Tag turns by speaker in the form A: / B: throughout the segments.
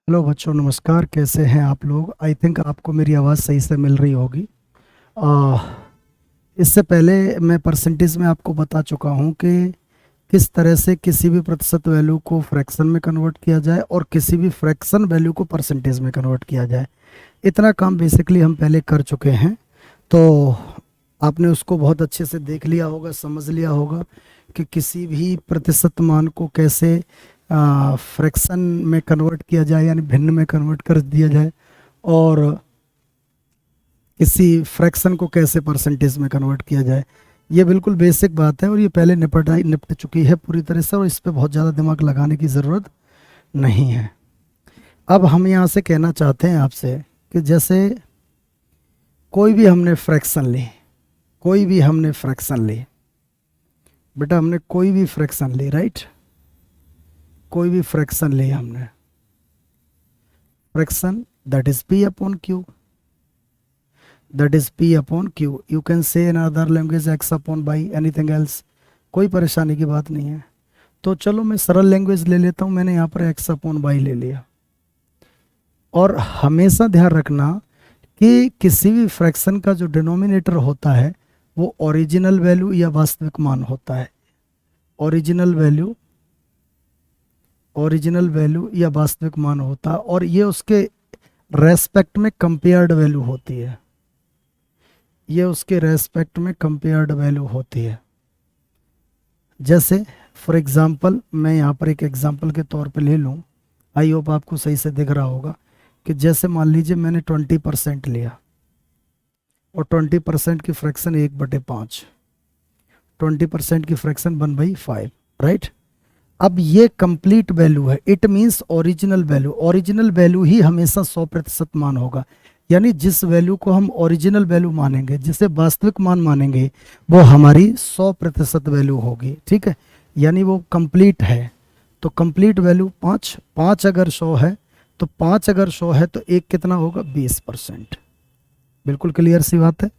A: Hello बच्चों, नमस्कार। कैसे हैं आप लोग? आई थिंक आपको मेरी आवाज़ सही से मिल रही होगी। आ, इससे पहले मैं परसेंटेज में आपको बता चुका हूं कि किस तरह से किसी भी प्रतिशत वैल्यू को फ्रैक्शन में कन्वर्ट किया जाए और किसी भी फ्रैक्शन वैल्यू को परसेंटेज में कन्वर्ट किया जाए। इतना काम बेसिकली हम पहले कर चुके हैं। तो आपने उसको बहुत अच्छे से देख लिया होगा, समझ लिया होगा कि किसी भी प्रतिशत मान को कैसे फ्रैक्शन में कन्वर्ट किया जाए, यानी भिन्न में कन्वर्ट कर दिया जाए, और किसी फ्रैक्शन को कैसे परसेंटेज में कन्वर्ट किया जाए। ये बिल्कुल बेसिक बात है और ये पहले निपट चुकी है पूरी तरह से, और इस पे बहुत ज़्यादा दिमाग लगाने की ज़रूरत नहीं है। अब हम यहाँ से कहना चाहते हैं आपसे कि जैसे कोई भी हमने फ्रैक्शन ली, कोई भी हमने फ्रैक्शन ली, बेटा हमने कोई भी फ्रैक्शन ली, राइट? कोई भी फ्रैक्शन ली हमने, fraction that is P upon Q, that is P upon Q. You can say in other language x upon by, anything else, कोई परेशानी की बात नहीं है। तो चलो मैं सरल लैंग्वेज ले लेता हूँ, मैंने यहाँ पर एक्स अपॉन बाई ले लिया। और हमेशा ध्यान रखना कि किसी भी फ्रैक्शन का जो डिनोमिनेटर होता है वो ओरिजिनल वैल्यू या वास्तविक मान होता है। ओरिजिनल वैल्यू, ओरिजिनल वैल्यू या वास्तविक मान होता है, और ये उसके रेस्पेक्ट में कंपेयर्ड वैल्यू होती है। ये उसके रेस्पेक्ट में कंपेयर्ड वैल्यू होती है। जैसे फॉर एग्जांपल मैं यहाँ पर एक एग्जांपल के तौर पे ले लूँ, आई होप आपको सही से दिख रहा होगा कि जैसे मान लीजिए मैंने 20% लिया और 20% की फ्रैक्शन 1/5, 20% की फ्रैक्शन 1/5, राइट? अब ये कंप्लीट वैल्यू है, it means original value. Original value ही हमेशा 100% मान होगा, यानी जिस वैल्यू को हम ओरिजिनल वैल्यू मानेंगे, जिसे वास्तविक मान मानेंगे, वो हमारी 100% वैल्यू होगी, ठीक है? यानी वो कंप्लीट है। तो कंप्लीट वैल्यू 5, 5 अगर 100 है तो 5 अगर 100 है तो एक कितना होगा? 20%। बिल्कुल क्लियर सी बात है।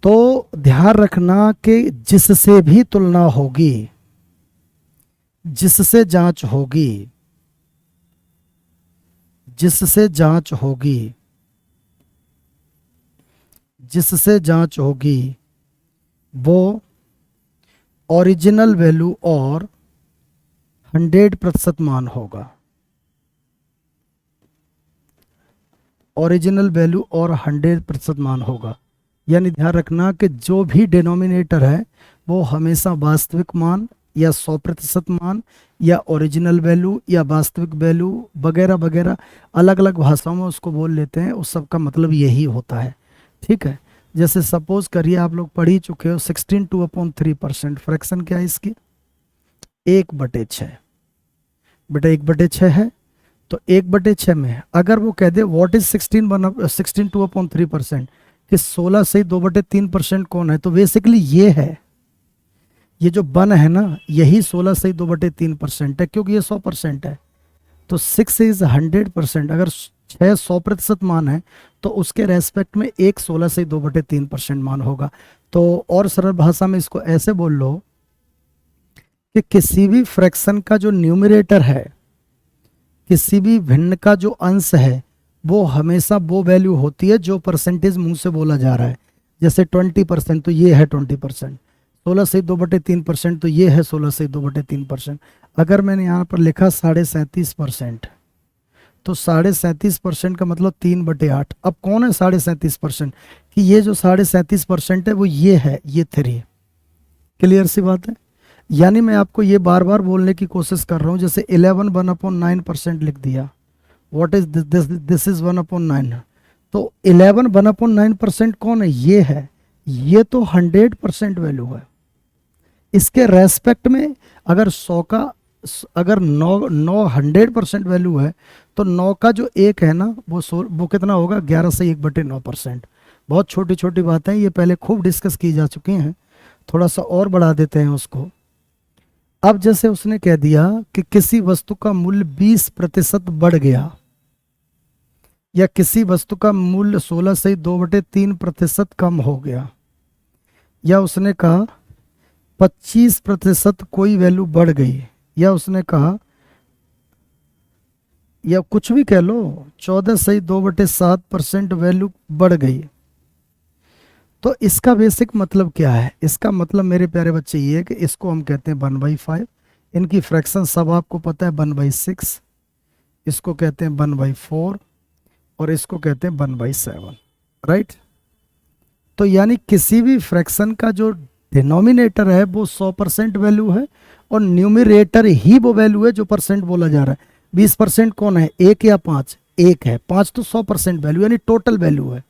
A: तो ध्यान रखना कि जिससे भी तुलना होगी, जिससे जांच होगी, जिससे जांच होगी, जिससे जांच होगी, वो ओरिजिनल वैल्यू और 100% मान होगा। ओरिजिनल वैल्यू और 100% मान होगा। यानी ध्यान रखना कि जो भी डिनोमिनेटर है वो हमेशा वास्तविक मान या 100% मान या ओरिजिनल वैल्यू या वास्तविक वैल्यू वगैरह वगैरह, अलग अलग भाषाओं में उसको बोल लेते हैं, उस सब का मतलब यही होता है, ठीक है? जैसे सपोज करिए आप लोग पढ़ ही चुके हो 16/2/3%, फ्रैक्शन क्या है इसकी? 1/6। बेटा 1/6 है, तो 1/6 में अगर वो कह दे व्हाट इज 16/2/3%, कि 16 से 2/3% कौन है, तो बेसिकली ये है, ये जो वन है ना, यही 16 से 2/3% है, क्योंकि ये 100% है। तो 6 इज 100%। अगर 6 100% मान है तो उसके रेस्पेक्ट में एक 16 से 2/3% मान होगा। तो और सरल भाषा में इसको ऐसे बोल लो कि किसी भी फ्रैक्शन का जो न्यूमरेटर है, किसी भी भिन्न का जो अंश है, वो हमेशा वो वैल्यू होती है जो परसेंटेज मुंह से बोला जा रहा है। जैसे 20% तो ये है 20%, 16 से 2/3% तो ये है 16 से 2/3%। अगर मैंने यहाँ पर लिखा 37.5%, तो 37.5% का मतलब 3/8। अब कौन है 37.5%? कि ये जो 37.5% है वो ये है, ये 3। क्लियर सी बात है। यानी मैं आपको ये बार बार बोलने की कोशिश कर रहा हूँ, जैसे 11 1/9% लिख दिया, what is this? This is 1/9। तो 11 1/9% कौन है? ये है। ये तो 100% वैल्यू है। इसके रेस्पेक्ट में अगर 100 का, अगर 9 100% वैल्यू है, तो 9 का जो एक है ना, वो कितना होगा? 11 से 1/9%। बहुत छोटी छोटी बातें, ये पहले खूब डिस्कस की जा चुकी हैं, थोड़ा सा और बढ़ा देते हैं उसको। अब जैसे उसने कह दिया कि किसी वस्तु का मूल्य 20% बढ़ गया, या किसी वस्तु का मूल्य 16 से 2/3% कम हो गया, या उसने कहा 25% कोई वैल्यू बढ़ गई, या उसने कहा या कुछ भी कह लो, 14 सही 2/7% वैल्यू बढ़ गई। तो इसका बेसिक मतलब क्या है? इसका मतलब मेरे प्यारे बच्चे ये है कि इसको हम कहते हैं 1/5। इनकी फ्रैक्शन सब आपको पता है, 1/6, इसको कहते हैं 1/4 और इसको कहते हैं 1/7, राइट। तो यानी किसी भी फ्रैक्शन का जो डिनोमिनेटर है वो 100% वैल्यू है और न्यूमरेटर ही वो वैल्यू है जो परसेंट बोला जा रहा है। 20% कौन है, 1 या 5? 1 है, 5 तो 100% वैल्यू यानी टोटल वैल्यू है।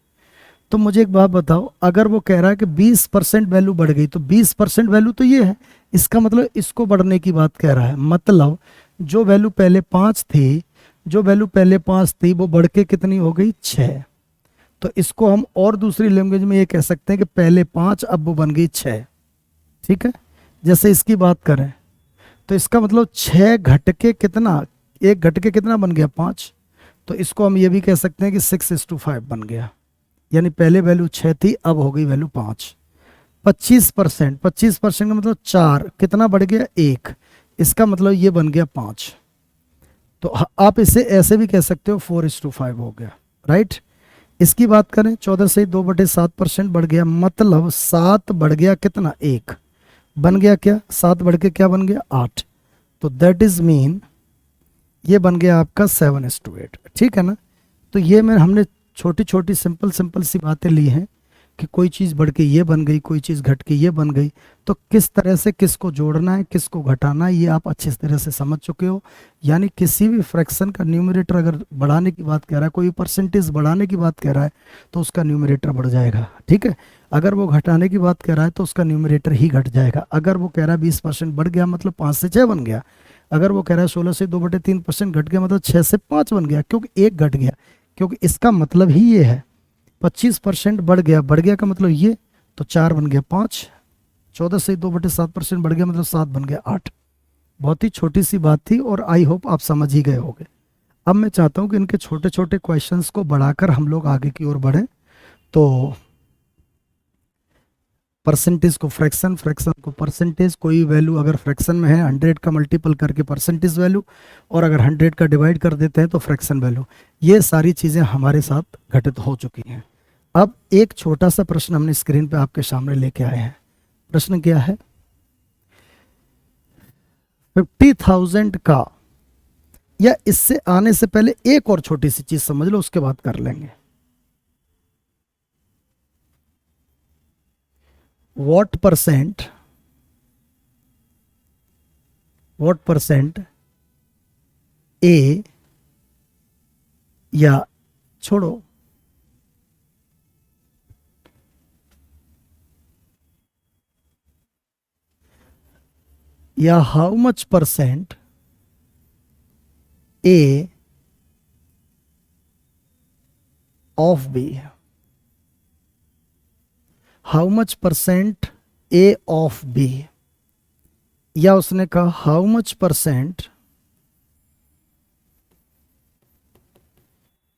A: तो मुझे एक बात बताओ, अगर वो कह रहा है कि 20% वैल्यू बढ़ गई तो 20% वैल्यू तो ये है, इसका मतलब इसको बढ़ने की बात कह रहा है। मतलब जो वैल्यू पहले 5 थी, जो वैल्यू पहले 5 थी वो बढ़ के कितनी हो गई, 6। तो इसको हम और दूसरी लैंग्वेज में ये कह सकते हैं कि पहले 5 अब वो बन गई 6। ठीक है, जैसे इसकी बात करें तो इसका मतलब 6 घट के कितना, 1 घट के कितना बन गया, 5। तो इसको हम ये भी कह सकते हैं कि 6:5 बन गया, यानी पहले वैल्यू 6 थी अब हो गई वैल्यू 5। 25%, 25% का मतलब 4, कितना बढ़ गया, 1, इसका मतलब ये बन गया 5। तो आप इसे ऐसे भी कह सकते हो 4:5 हो गया, राइट। इसकी बात करें, 14 से 2/7% बढ़ गया, मतलब 7 बढ़ गया कितना, 1 बन गया क्या, 7 बढ़ के क्या बन गया, 8। तो दैट इज मीन ये बन गया आपका 7:8। ठीक है ना। तो ये में हमने छोटी छोटी सिंपल सिंपल सी बातें ली हैं कि कोई चीज़ बढ़ के ये बन गई, कोई चीज़ घट के ये बन गई, तो किस तरह से किसको जोड़ना है, किसको घटाना है, ये आप अच्छी तरह से समझ चुके हो। यानी किसी भी फ्रैक्शन का न्यूमरेटर अगर बढ़ाने की बात कह रहा है, कोई परसेंटेज बढ़ाने की बात कह रहा है तो उसका न्यूमरेटर बढ़ जाएगा, ठीक है। अगर वो घटाने की बात कह रहा है तो उसका न्यूमरेटर ही घट जाएगा। अगर वो कह रहा है 20% बढ़ गया मतलब 5 से 6 बन गया। अगर वो कह रहा है 16 से 2/3% घट गया मतलब 6 से 5 बन गया, क्योंकि 1 घट गया, क्योंकि इसका मतलब ही ये है। 25% बढ़ गया का मतलब ये, तो 4 बन गया 5। 14 से 2/7% बढ़ गया मतलब 7 बन गया 8। बहुत ही छोटी सी बात थी और आई होप आप समझ ही गए होंगे। अब मैं चाहता हूं कि इनके छोटे छोटे क्वेश्चंस को बढ़ाकर हम लोग आगे की ओर बढ़ें। तो परसेंटेज को फ्रैक्शन, फ्रैक्शन को परसेंटेज, कोई वैल्यू अगर फ्रैक्शन में है 100 का मल्टीपल करके परसेंटेज वैल्यू, और अगर 100 का डिवाइड कर देते हैं तो फ्रैक्शन वैल्यू। ये सारी चीज़ें हमारे साथ घटित हो चुकी हैं। अब एक छोटा सा प्रश्न हमने स्क्रीन पे आपके सामने लेके आए हैं। प्रश्न क्या है, 50,000 का, या इससे आने से पहले एक और छोटी सी चीज समझ लो, उसके बाद कर लेंगे। what परसेंट ए, या छोड़ो, या how much percent A of B, how much percent A of B, या उसने कहा how much percent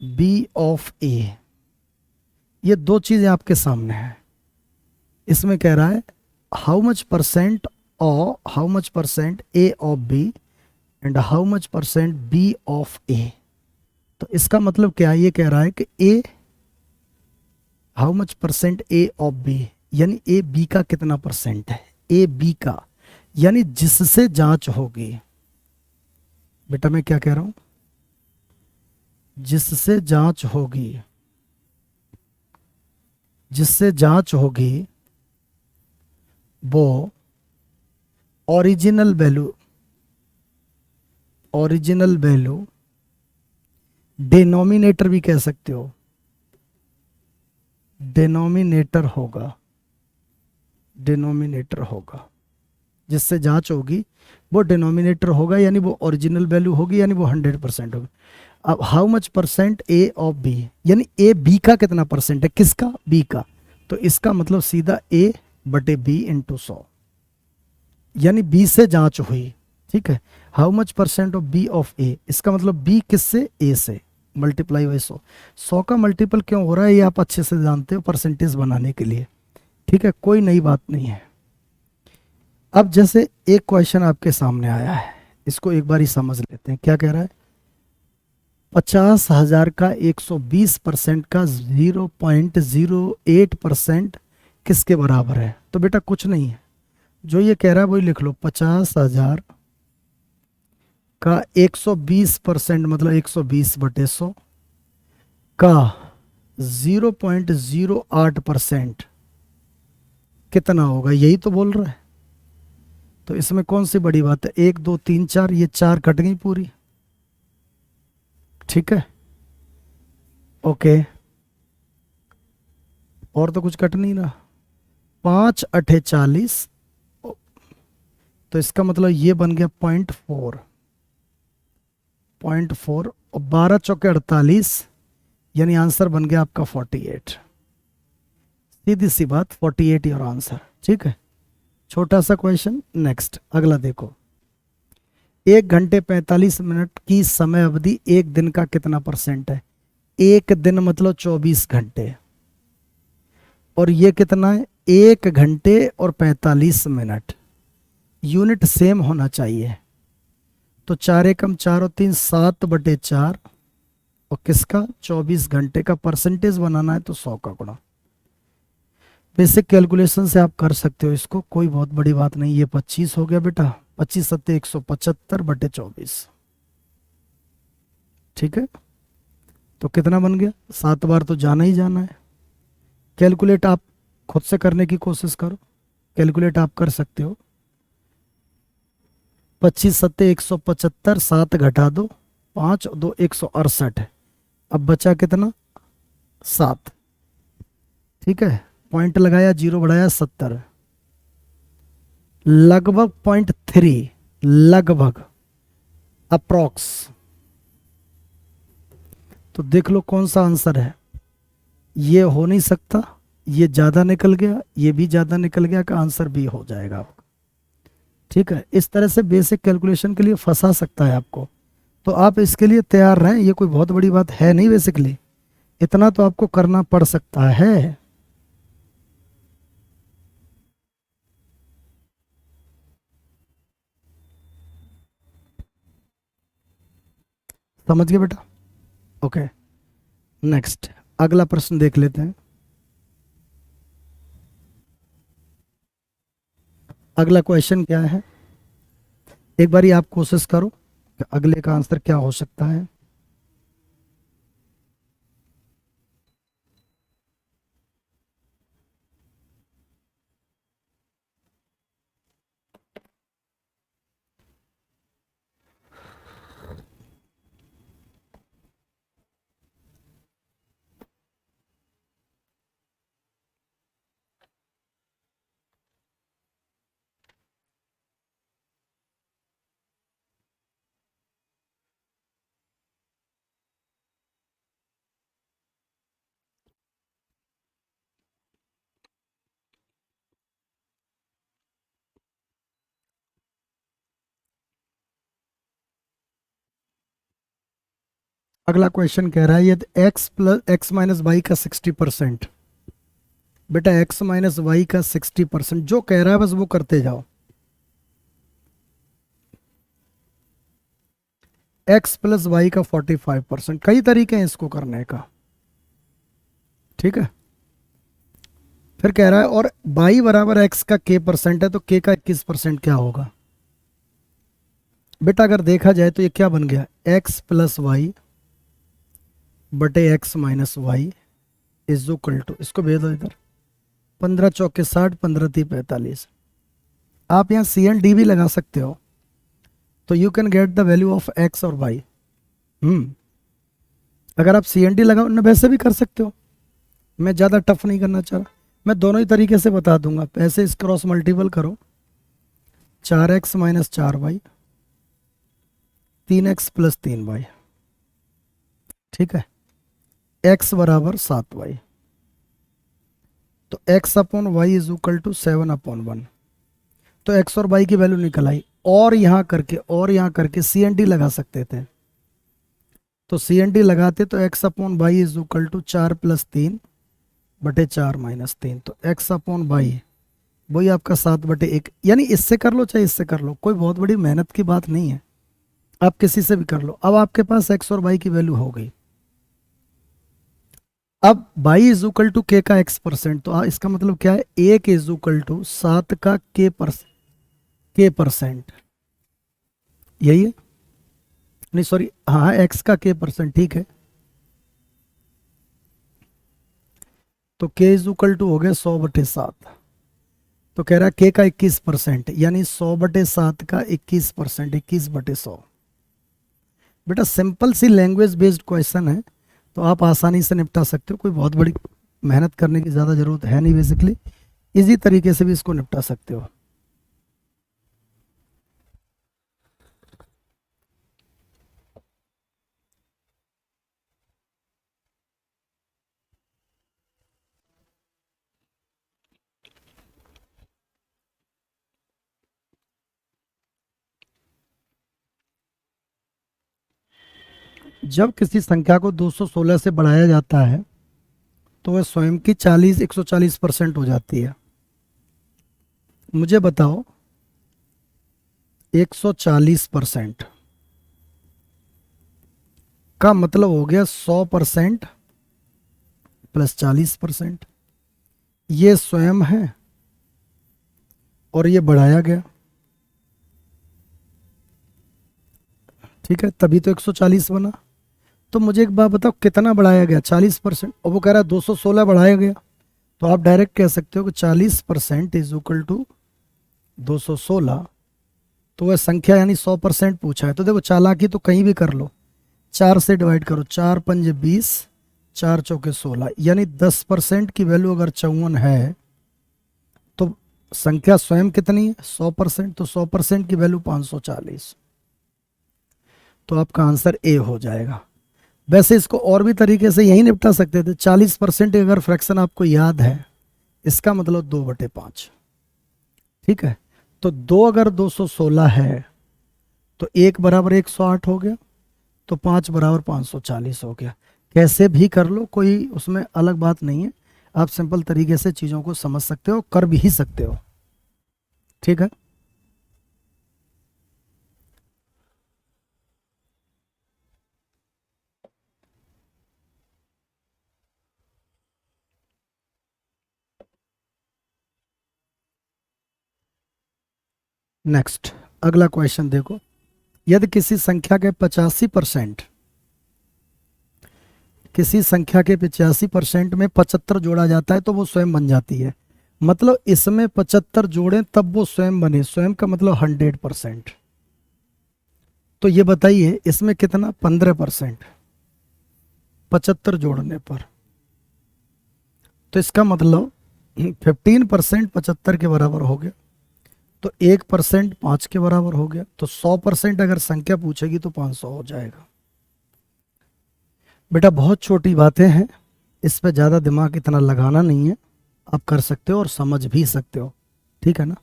A: B of A. ये दो चीजें आपके सामने हैं। इसमें कह रहा है how much percent A of B and how much percent B of A. तो इसका मतलब क्या है, ये कह रहा है कि A, how much percent A of B, यानी ए बी का कितना परसेंट है, ए बी का, यानी जिससे जांच होगी। बेटा मैं क्या कह रहा हूं, जिससे जांच होगी, जिससे जांच होगी वो ओरिजिनल वैल्यू डिनोमिनेटर भी कह सकते हो, डिनोमिनेटर होगा, जिससे जांच होगी वो डिनोमिनेटर होगा, यानी वो ओरिजिनल वैल्यू होगी, यानी वो 100% होगी। अब how much percent A of B, यानी ए बी का कितना परसेंट है, किसका, बी का। तो इसका मतलब सीधा ए बटे बी इंटू 100, यानी बी से जांच हुई, ठीक है। How much percent of B of A, इसका मतलब बी किससे, ए से, मल्टीप्लाई बाई 100। 100 का मल्टीपल क्यों हो रहा है ये आप अच्छे से जानते हो, परसेंटेज बनाने के लिए, ठीक है, कोई नई बात नहीं है। अब जैसे एक क्वेश्चन आपके सामने आया है, इसको एक बार ही समझ लेते हैं। क्या कह रहा है, 50,000 का 120% का 0.08% किसके बराबर है? तो बेटा कुछ नहीं है, जो ये कह रहा है वही लिख लो। 50,000 का 120% मतलब 120/100 का 0.08% कितना होगा, यही तो बोल रहा है। तो इसमें कौन सी बड़ी बात है? 1 2 3 4, ये 4 कट गई पूरी। ठीक है, ओके, और तो कुछ कट नहीं रहा। 5 अठे 40, तो इसका मतलब ये बन गया 0.4 और 12 चौके 48, यानी आंसर बन गया आपका 48। सीधी सी बात, 48 योर आंसर। ठीक है, छोटा सा क्वेश्चन। नेक्स्ट, अगला देखो। 1 घंटे 45 मिनट की समय अवधि एक दिन का कितना परसेंट है? एक दिन मतलब 24 घंटे, और ये कितना है? 1 घंटे और 45 मिनट। यूनिट सेम होना चाहिए। तो 4 एकम 4 और 3 7/4, और किसका? 24 घंटे का परसेंटेज बनाना है तो 100 का गुणा। बेसिक कैलकुलेशन से आप कर सकते हो इसको, कोई बहुत बड़ी बात नहीं। ये 25 हो गया बेटा, 25 सत्ते 175/24। ठीक है, तो कितना बन गया? 7 बार तो जाना ही जाना है। कैलकुलेट आप खुद से करने की कोशिश करो, कैलकुलेट आप कर सकते हो। 25 सत्ते 175, 7 घटा दो, 5 2 168। अब बचा कितना? 7। ठीक है, पॉइंट लगाया, जीरो बढ़ाया, 70, लगभग 0.3, लगभग अप्रॉक्स। तो देख लो कौन सा आंसर है। ये हो नहीं सकता, ये ज्यादा निकल गया, ये भी ज्यादा निकल गया, का आंसर भी हो जाएगा आपका। ठीक है, इस तरह से बेसिक कैलकुलेशन के लिए फंसा सकता है आपको, तो आप इसके लिए तैयार रहें। ये कोई बहुत बड़ी बात है नहीं, बेसिकली इतना तो आपको करना पड़ सकता है। समझ गए बेटा? ओके, नेक्स्ट, अगला प्रश्न देख लेते हैं। अगला क्वेश्चन क्या है, एक बारी आप कोशिश करो कि अगले का आंसर क्या हो सकता है। अगला क्वेश्चन कह रहा है यदि x माइनस वाई का 60%। बेटा x माइनस वाई का 60%, जो कह रहा है बस वो करते जाओ। x प्लस वाई का 45%, कई तरीके हैं इसको करने का। ठीक है, फिर कह रहा है और y बराबर x का k% है, तो k का 21% क्या होगा? बेटा अगर देखा जाए तो ये क्या बन गया? x प्लस वाई बटे x minus Y is equal to, इसको भेज दो इधर, 15 चौके 60, 15 ती 45। आप यहाँ सी एंड डी भी लगा सकते हो, तो you can get the value of x और y। अगर आप सी एंड डी लगाओ ना, वैसे भी कर सकते हो, मैं ज़्यादा टफ नहीं करना चाह रहा, मैं दोनों ही तरीके से बता दूंगा। ऐसे इस क्रॉस मल्टीपल करो, 4x minus 4y, 3x plus 3y। ठीक है, x बराबर 7y, तो x upon Y is equal to 7/1। तो x और y की वैल्यू निकल आई, और यहाँ करके सी एन डी लगा सकते थे, तो सी एन डी लगाते तो x upon Y is equal to 4 + 3 बटे 4 - 3, तो x अपॉन वाई वही आपका 7/1। यानी इससे कर लो चाहे इससे कर लो, कोई बहुत बड़ी मेहनत की बात नहीं है। आप किसी से भी कर लो। अब आपके पास x और y की वैल्यू हो गई। अब y is equal to k का x%, तो इसका मतलब क्या है, 1 इज इक्वल टू 7 का k%, यही है। नहीं सॉरी, हाँ x का k%, ठीक है। तो k इज इक्वल टू हो गया 100/7। तो कह रहा है k का 21%, यानी 100/7 का 21%, 21/100। बेटा सिंपल सी लैंग्वेज बेस्ड क्वेश्चन है, तो आप आसानी से निपटा सकते हो। कोई बहुत बड़ी मेहनत करने की ज़्यादा जरूरत है नहीं, बेसिकली इजी तरीके से भी इसको निपटा सकते हो। जब किसी संख्या को 216 से बढ़ाया जाता है तो वह स्वयं की 140% हो जाती है। मुझे बताओ 140% का मतलब हो गया 100% प्लस 40%। ये स्वयं है और ये बढ़ाया गया, ठीक है, तभी तो 140 बना। तो मुझे एक बात बताओ, कितना बढ़ाया गया, 40%, और वो कह रहा है 216 बढ़ाया गया। तो आप डायरेक्ट कह सकते हो कि 40% इज इक्वल टू 216। तो वह संख्या यानी 100% पूछा है, तो देखो चालाकी तो कहीं भी कर लो, 4 से डिवाइड करो, 4 पंजे 20, 4 चौके 16, यानी 10% की वैल्यू अगर 54 है तो संख्या स्वयं कितनी है, 100%, तो 100% की वैल्यू 540। तो आपका आंसर ए हो जाएगा। वैसे इसको और भी तरीके से यही निपटा सकते थे। 40% अगर फ्रैक्शन आपको याद है, इसका मतलब 2/5, ठीक है। तो 2 अगर 216 है तो 1 बराबर 108 हो गया, तो 5 बराबर 540 हो गया। कैसे भी कर लो, कोई उसमें अलग बात नहीं है। आप सिंपल तरीके से चीज़ों को समझ सकते हो, कर भी सकते हो, ठीक है। नेक्स्ट, अगला क्वेश्चन देखो। यदि किसी संख्या के 85% में 75 जोड़ा जाता है तो वो स्वयं बन जाती है। मतलब इसमें 75 जोड़ें तब वो स्वयं बने, स्वयं का मतलब 100%। तो ये बताइए इसमें कितना, 15%, 75 जोड़ने पर। तो इसका मतलब 15% 75 के बराबर हो गया, तो 1% 5 के बराबर हो गया। तो 100% अगर संख्या पूछेगी तो 500 हो जाएगा। बेटा बहुत छोटी बातें हैं, इस पे ज़्यादा दिमाग इतना लगाना नहीं है, आप कर सकते हो और समझ भी सकते हो, ठीक है ना।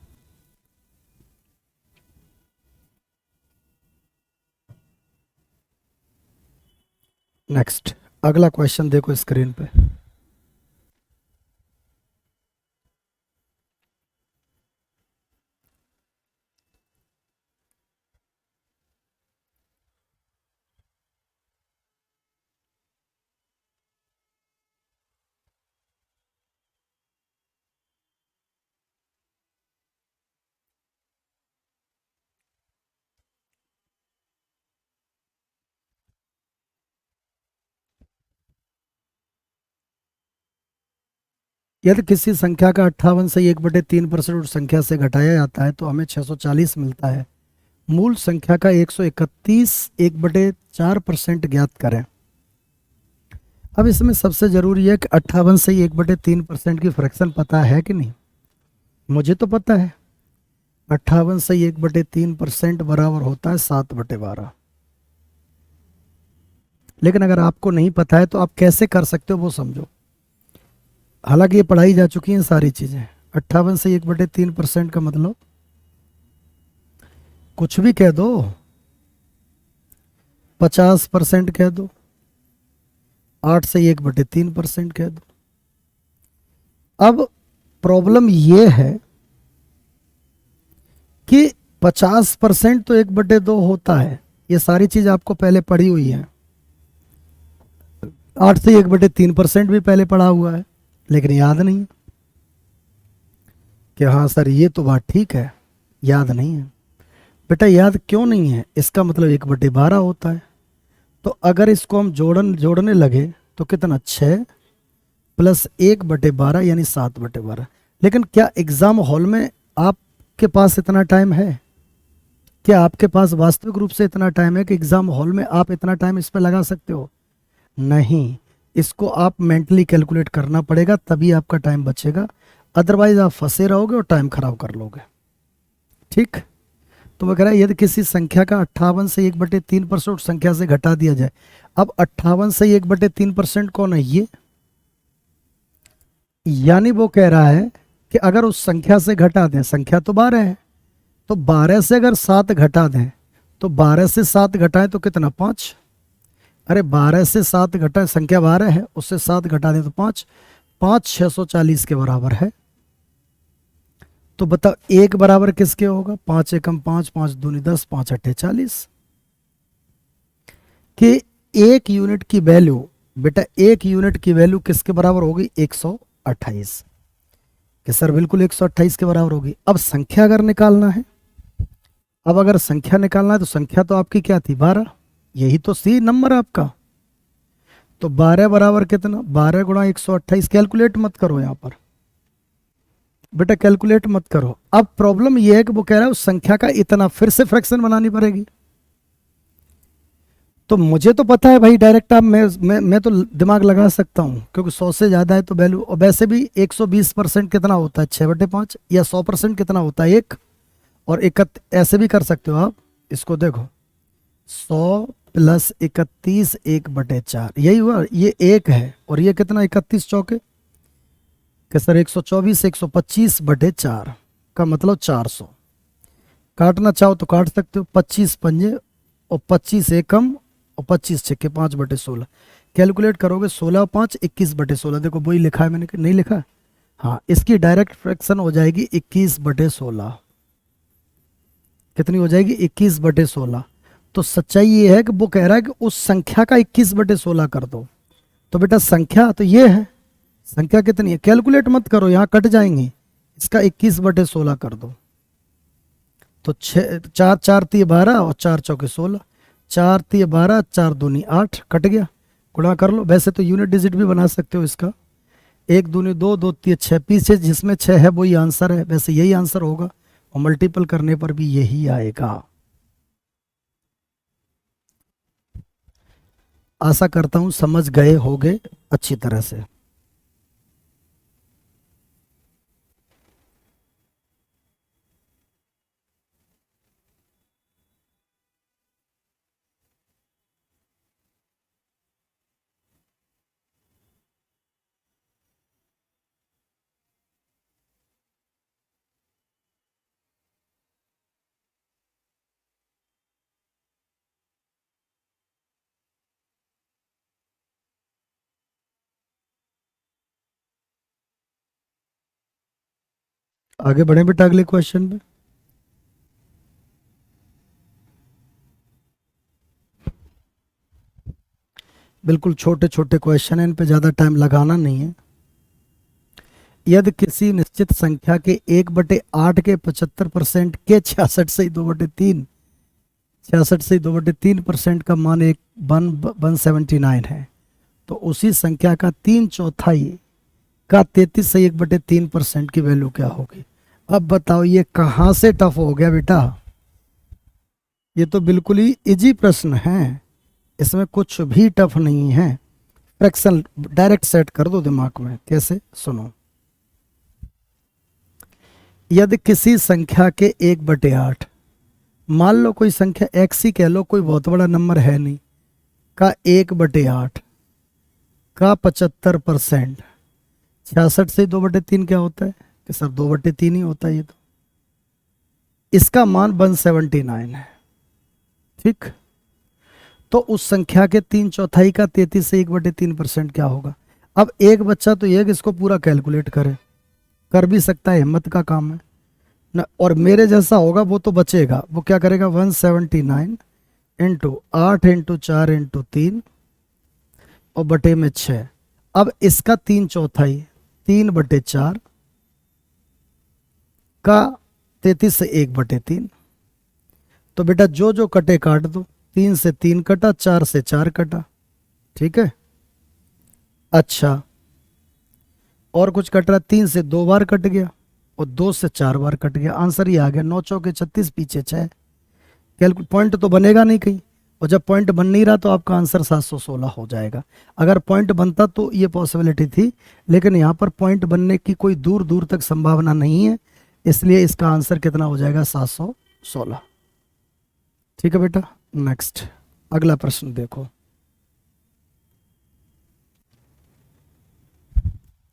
A: नेक्स्ट, अगला क्वेश्चन देखो स्क्रीन पे। यदि किसी संख्या का 58 से 1/3% उस संख्या से घटाया जाता है तो हमें 640 मिलता है। मूल संख्या का 131 1/4% ज्ञात करें। अब इसमें सबसे जरूरी है कि 58 से 1/3% की फ्रैक्शन पता है कि नहीं। मुझे तो पता है, 58 से 1/3% बराबर होता है 7/12। लेकिन अगर आपको नहीं पता है तो आप कैसे कर सकते हो वो समझो। हालांकि ये पढ़ाई जा चुकी हैं सारी चीज़ें। 58 से 1/3% का मतलब कुछ भी कह दो, 50% कह दो, 8 से 1/3% कह दो। अब प्रॉब्लम ये है कि 50% तो 1/2 होता है, ये सारी चीज आपको पहले पढ़ी हुई है। 8 से 1/3% भी पहले पढ़ा हुआ है, लेकिन याद नहीं है कि हाँ सर ये तो बात ठीक है, याद नहीं है। बेटा याद क्यों नहीं है? इसका मतलब 1/12 होता है। तो अगर इसको हम जोड़ने लगे तो कितना, 6 + 1/12 यानी 7/12। लेकिन क्या एग्जाम हॉल में आपके पास इतना टाइम है? क्या आपके पास वास्तविक रूप से इतना टाइम है कि एग्जाम हॉल में आप इतना टाइम इस पर लगा सकते हो? नहीं, इसको आप मेंटली कैलकुलेट करना पड़ेगा, तभी आपका टाइम बचेगा, अदरवाइज आप फंसे रहोगे और टाइम खराब कर लोगे। ठीक, तो मैं कह रहा है यदि किसी संख्या का 58 से 1/3% संख्या से घटा दिया जाए। अब 58 से 1/3% कौन है? ये, यानी वो कह रहा है कि अगर उस संख्या से घटा दें, संख्या तो 12 है, तो 12 से अगर 7 घटा दें, तो 12 से 7 घटाएं तो कितना, 5। अरे 12 से 7 घटाएं, संख्या 12 है, उससे 7 घटा दें तो 5, 5 640 के बराबर है। तो बताओ एक बराबर किसके होगा? 5 एकम 5, 5 दूनी 10, 5 अट्ठे 40 कि एक यूनिट की वैल्यू, बेटा एक यूनिट की वैल्यू किसके बराबर होगी? 128 कि सर बिल्कुल 128 के बराबर होगी। अब संख्या अगर निकालना है, अब अगर संख्या निकालना है तो संख्या तो आपकी क्या थी? 12, यही तो सी नंबर है आपका। तो 12 बराबर कितना? 12 गुणा 128। कैलकुलेट मत करो यहां पर बेटा, कैलकुलेट मत करो। अब प्रॉब्लम यह है कि वो कह रहा है उस संख्या का इतना, फिर से फ्रैक्शन बनानी पड़ेगी। तो मुझे तो पता है भाई, डायरेक्ट आप मैं तो दिमाग लगा सकता हूं, क्योंकि 100 से ज्यादा है तो वैल्यू, और वैसे भी 120% कितना होता है? 6/5, या 100% कितना होता है? 1। और ऐसे भी कर सकते हो आप, इसको देखो, 100 + 31 1/4, यही हुआ। ये 1 है और ये कितना, 31 चौके कि सर 124 125/4 का मतलब 400। काटना चाहो तो काट सकते हो, 25 पंजे और 25 एकम और 25 छक्के 5/16। कैलकुलेट करोगे 16 और 5 21/16। देखो वही लिखा है मैंने, नहीं लिखा? हाँ, इसकी डायरेक्ट फ्रैक्शन हो जाएगी 21/16। कितनी हो जाएगी? 21/16। तो सच्चाई ये है कि वो कह रहा है कि उस संख्या का 21/16 कर दो। तो बेटा संख्या तो ये है, संख्या कितनी है? कैलकुलेट मत करो, यहां कट जाएंगे। इसका 21/16 कर दो तो 4 4 × 12 और 4 चौके 16, 4 × 12, 4 दूनी 8, कट गया। गुणा कर लो। वैसे तो यूनिट डिजिट भी बना सकते हो इसका, 1 दूनी 2, 2 3 6, पीछे जिसमें 6 है वही आंसर है, वैसे यही आंसर होगा, और मल्टीपल करने पर भी यही आएगा। आशा करता हूं समझ गए होगे अच्छी तरह से। आगे बढ़े बेटा अगले क्वेश्चन पे। बिल्कुल छोटे छोटे क्वेश्चन है, इन पे ज्यादा टाइम लगाना नहीं है। यदि किसी निश्चित संख्या के 1/8 के 75% के 66 से 2/3% का मान 179 है, तो उसी संख्या का 3/4 का 33 से 1/3% की वैल्यू क्या होगी? अब बताओ ये कहां से टफ हो गया बेटा? ये तो बिल्कुल ही इजी प्रश्न है, इसमें कुछ भी टफ नहीं है। फ्रैक्शन डायरेक्ट सेट कर दो दिमाग में। कैसे? सुनो, यदि किसी संख्या के 1/8, मान लो कोई संख्या x ही कह लो, कोई बहुत बड़ा नंबर है नहीं, का 1/8 का 75%, 66 से 2/3 क्या होता है? कि सर 2/3 ही होता है ये तो। इसका मान 179 है। ठीक, तो उस संख्या के 3/4 का 33 से 1/3% क्या होगा? अब एक बच्चा तो ये कि इसको पूरा कैलकुलेट करे, कर भी सकता है, हिम्मत का काम है ना। और मेरे जैसा होगा वो तो बचेगा, वो क्या करेगा? 179 इंटू 8 इंटू 4 इंटू 3 और बटे में 6। अब इसका 3/4 3/4 का 33 से 1/3। तो बेटा जो जो कटे काट दो। 3 से 3 कटा, 4 से 4 कटा। ठीक है। अच्छा, और कुछ कट रहा? 3 से 2 बार कट गया और 2 से 4 बार कट गया। आंसर ही आ गया 9 चौके 36, पीछे 6। पॉइंट तो बनेगा नहीं कहीं, और जब पॉइंट बन नहीं रहा तो आपका आंसर 716 हो जाएगा। अगर पॉइंट बनता तो ये पॉसिबिलिटी थी, लेकिन यहाँ पर पॉइंट बनने की कोई दूर दूर तक संभावना नहीं है, इसलिए इसका आंसर कितना हो जाएगा? 716। ठीक है बेटा, नेक्स्ट अगला प्रश्न देखो।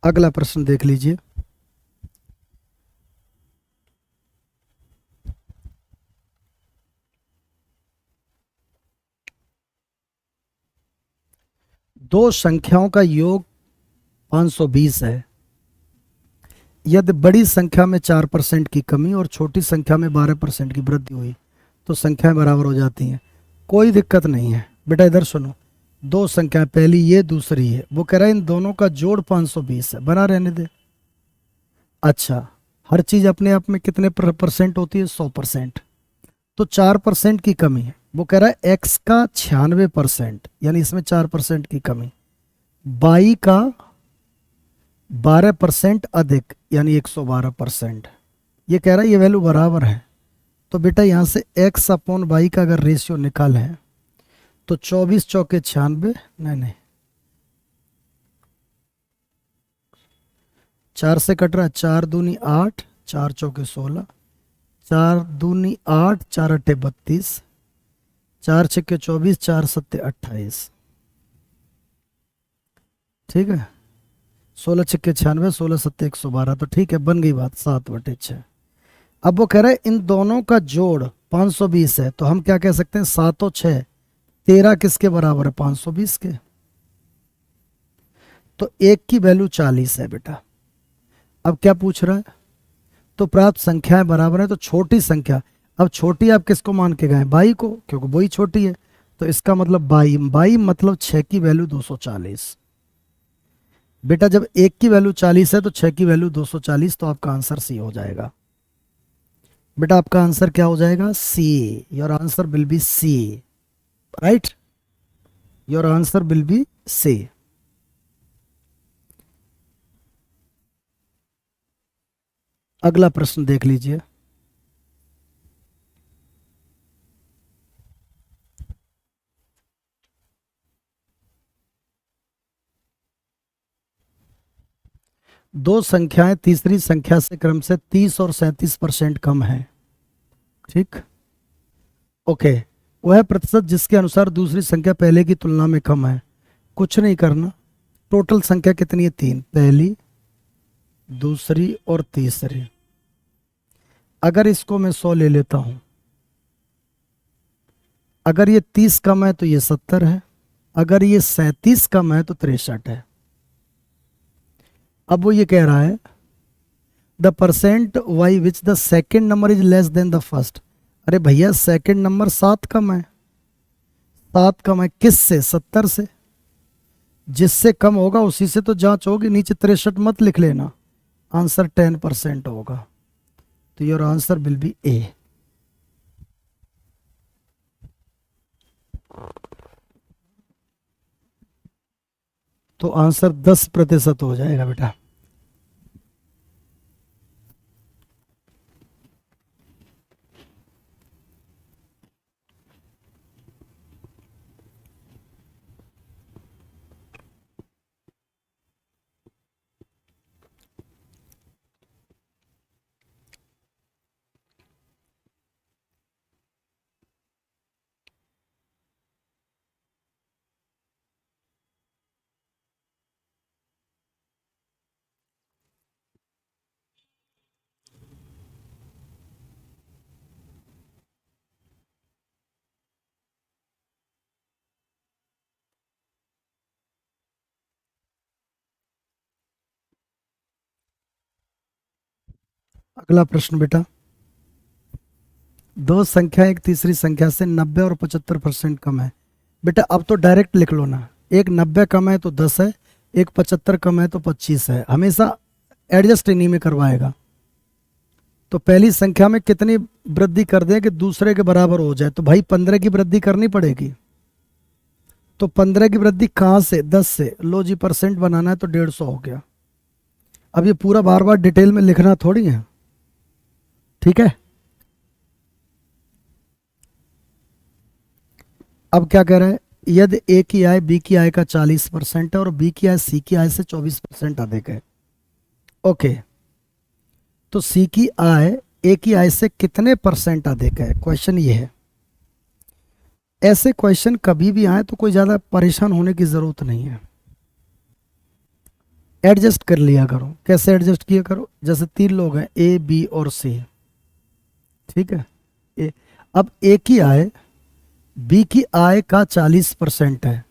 A: अगला प्रश्न देख लीजिए। दो संख्याओं का योग 520 है। यदि बड़ी संख्या में 4% की कमी और छोटी संख्या में 12% की वृद्धि हुई तो संख्याएं बराबर हो जाती हैं। कोई दिक्कत नहीं है बेटा, इधर सुनो। दो संख्याएं, पहली ये दूसरी ये, वो कह रहा है इन दोनों का जोड़ 520 है, बना रहने दे। अच्छा, हर चीज अपने आप में कितने परसेंट होती है? 100%। तो 4% की कमी है, वो कह रहा है एक्स का 96%, यानी इसमें 4% की कमी। वाई का 12% अधिक, यानी 112%। ये कह रहा है ये वैल्यू बराबर है। तो बेटा यहाँ से एक्स अपॉन वाई का अगर रेशियो निकालें तो 24 चौके 96, नहीं नहीं, 4 से कट रहा है, 4 दूनी 8, 4 चौके 16, 4 दूनी 8, 4 अट्ठे 32, 4 छक्के 24, 4 सत्ते 28। ठीक है, 16 छक्के 96, 16 सत्ते 112। तो ठीक है, बन गई बात 7/6। अब वो कह रहे हैं इन दोनों का जोड़ 520 है, तो हम क्या कह सकते हैं? 7 और 6 13 किसके बराबर है? 520 के। तो एक की वैल्यू 40 है बेटा। अब क्या पूछ रहा है? तो प्राप्त संख्याएं बराबर है, तो छोटी संख्या। अब छोटी आप किसको मान के गए? बाई को, क्योंकि वही छोटी है। तो इसका मतलब बाई, बाई मतलब 6 की वैल्यू 240। बेटा जब एक की वैल्यू 40 है तो 6 की वैल्यू 240, तो आपका आंसर सी हो जाएगा। बेटा आपका आंसर क्या हो जाएगा? C. Your answer will be C, right? Your answer will be C. अगला प्रश्न देख लीजिए। दो संख्याएं तीसरी संख्या से क्रम से 30 और 37% कम है। ठीक, ओके। वह प्रतिशत जिसके अनुसार दूसरी संख्या पहले की तुलना में कम है। कुछ नहीं करना। टोटल संख्या कितनी है? 3, पहली, दूसरी और तीसरी। अगर इसको मैं 100 ले लेता हूं, अगर ये 30 कम है तो ये 70 है, अगर ये 37 कम है तो 63 है। अब वो ये कह रहा है the percent by which the second number is less than the first. अरे भैया सेकेंड नंबर 7 कम है। 7 कम है किससे? 70 से। जिससे कम होगा उसी से तो जांच होगी, नीचे 63 मत लिख लेना। आंसर 10% होगा। तो योर आंसर विल बी ए। तो आंसर 10% हो जाएगा बेटा। अगला प्रश्न बेटा। दो संख्या एक तीसरी संख्या से 90 और 75% कम है। बेटा अब तो डायरेक्ट लिख लो ना, एक 90 कम है तो 10 है, एक 75 कम है तो 25 है, हमेशा एडजस्ट इन्हीं में करवाएगा। तो पहली संख्या में कितनी वृद्धि कर दें कि दूसरे के बराबर हो जाए, तो भाई 15 की वृद्धि करनी पड़ेगी। तो 15 की वृद्धि कहाँ से, 10 से, लो जी परसेंट बनाना है तो 150 हो गया। अब ये पूरा बार बार डिटेल में लिखना थोड़ी है, ठीक है। अब क्या कह रहा है, यदि ए की आय बी की आय का 40% है और बी की आय सी की आय से 24% अधिक है। ओके, तो सी की आय ए की आय से कितने परसेंट अधिक है, क्वेश्चन ये है। ऐसे क्वेश्चन कभी भी आए तो कोई ज्यादा परेशान होने की जरूरत नहीं है, एडजस्ट कर लिया करो। कैसे एडजस्ट किया करो, जैसे तीन लोग हैं ए बी और सी, ठीक है। ए, अब ए की आय बी की आय का 40% है।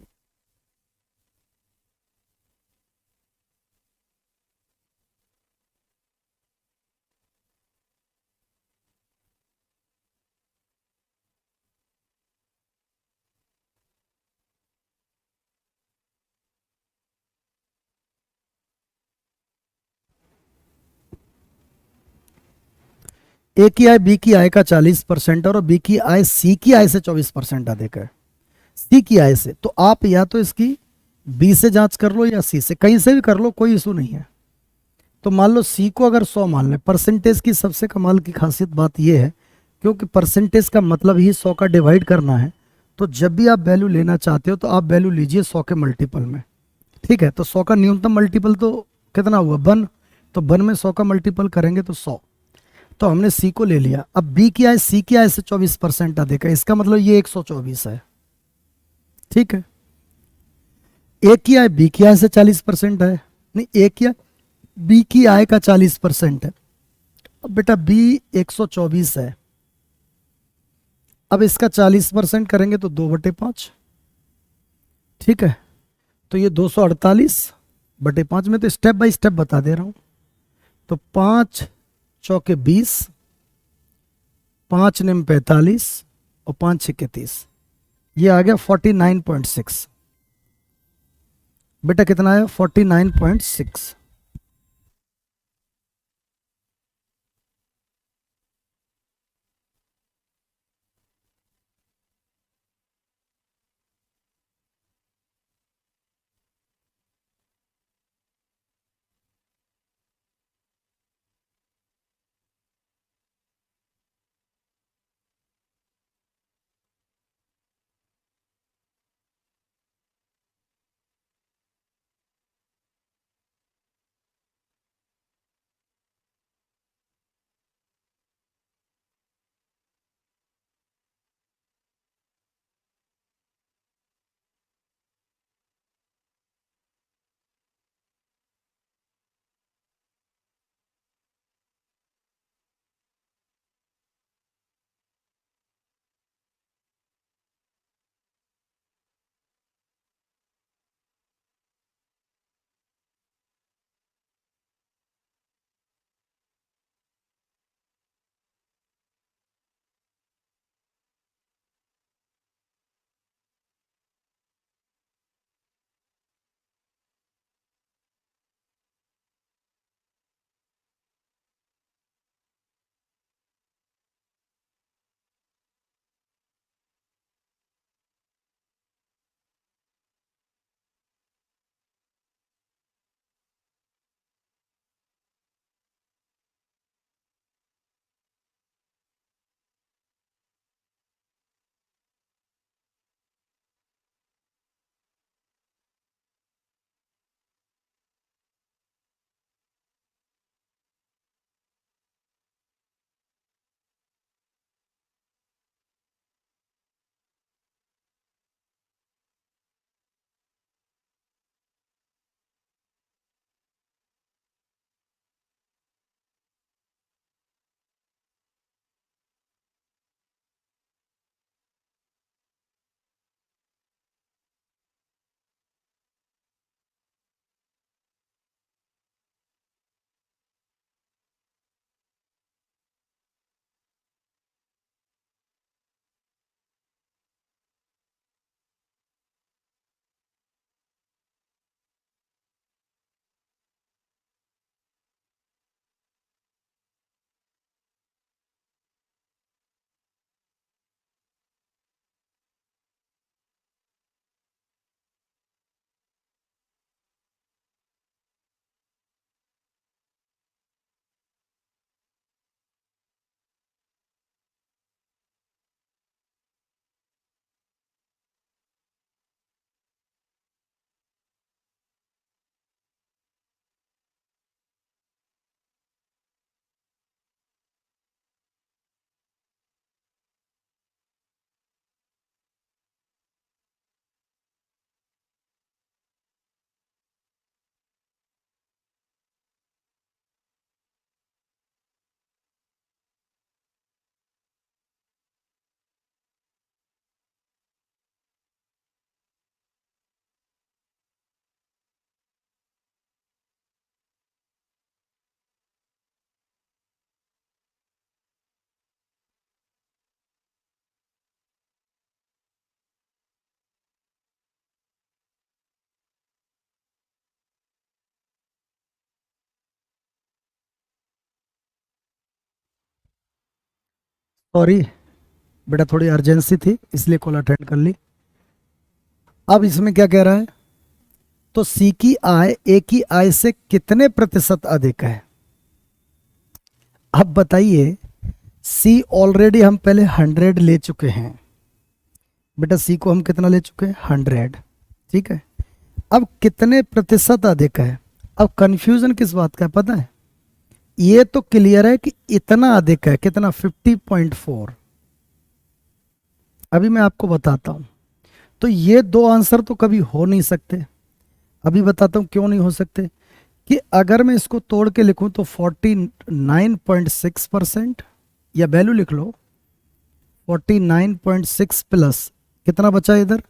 A: ए की आय बी की आय का 40% और बी की आय सी की आय से 24% अधिक है। सी की आय से, तो आप या तो इसकी बी से जांच कर लो या सी से, कहीं से भी कर लो, कोई इशू नहीं है। तो मान लो सी को अगर 100 मान ले, परसेंटेज की सबसे कमाल की खासियत बात यह है, क्योंकि परसेंटेज का मतलब ही 100 का डिवाइड करना है। तो जब भी आप वैल्यू लेना चाहते हो तो आप वैल्यू लीजिए 100 के मल्टीपल में, ठीक है। तो 100 का न्यूनतम मल्टीपल तो कितना हुआ, 1। तो 1 में 100 का मल्टीपल करेंगे तो 100। तो हमने सी को ले लिया। अब बी की आय सी की आय से 24% अधिक है, इसका मतलब ये 124 है, ठीक है। ए की आय बी की आय से 40% है, नहीं, ए की आय बी की आय का 40% है। अब बेटा बी 124 है, अब इसका 40% करेंगे तो 2/5, ठीक है। तो ये 248/5 में, तो स्टेप बाय स्टेप बता दे रहा हूं। तो 5 × 4 = 20, 5 × 9 = 45 और 5 × 6 = 30। ये आ गया 49.6। बेटा कितना है, 49.6। सॉरी बेटा, थोड़ी अर्जेंसी थी इसलिए कॉल अटेंड कर ली। अब इसमें क्या कह रहा है, तो सी की आय ए की आय से कितने प्रतिशत अधिक है। अब बताइए, सी ऑलरेडी हम पहले 100 ले चुके हैं बेटा, सी को हम कितना ले चुके हैं 100, ठीक है। अब कितने प्रतिशत अधिक है। अब कंफ्यूजन किस बात का है पता है, ये तो क्लियर है कि इतना अधिक है, कितना 50.4। अभी मैं आपको बताता हूं, तो ये दो आंसर तो कभी हो नहीं सकते। अभी बताता हूं क्यों नहीं हो सकते, कि अगर मैं इसको तोड़ के लिखूं तो 49.6%, या वैल्यू लिख लो 49.6 प्लस कितना बचा इधर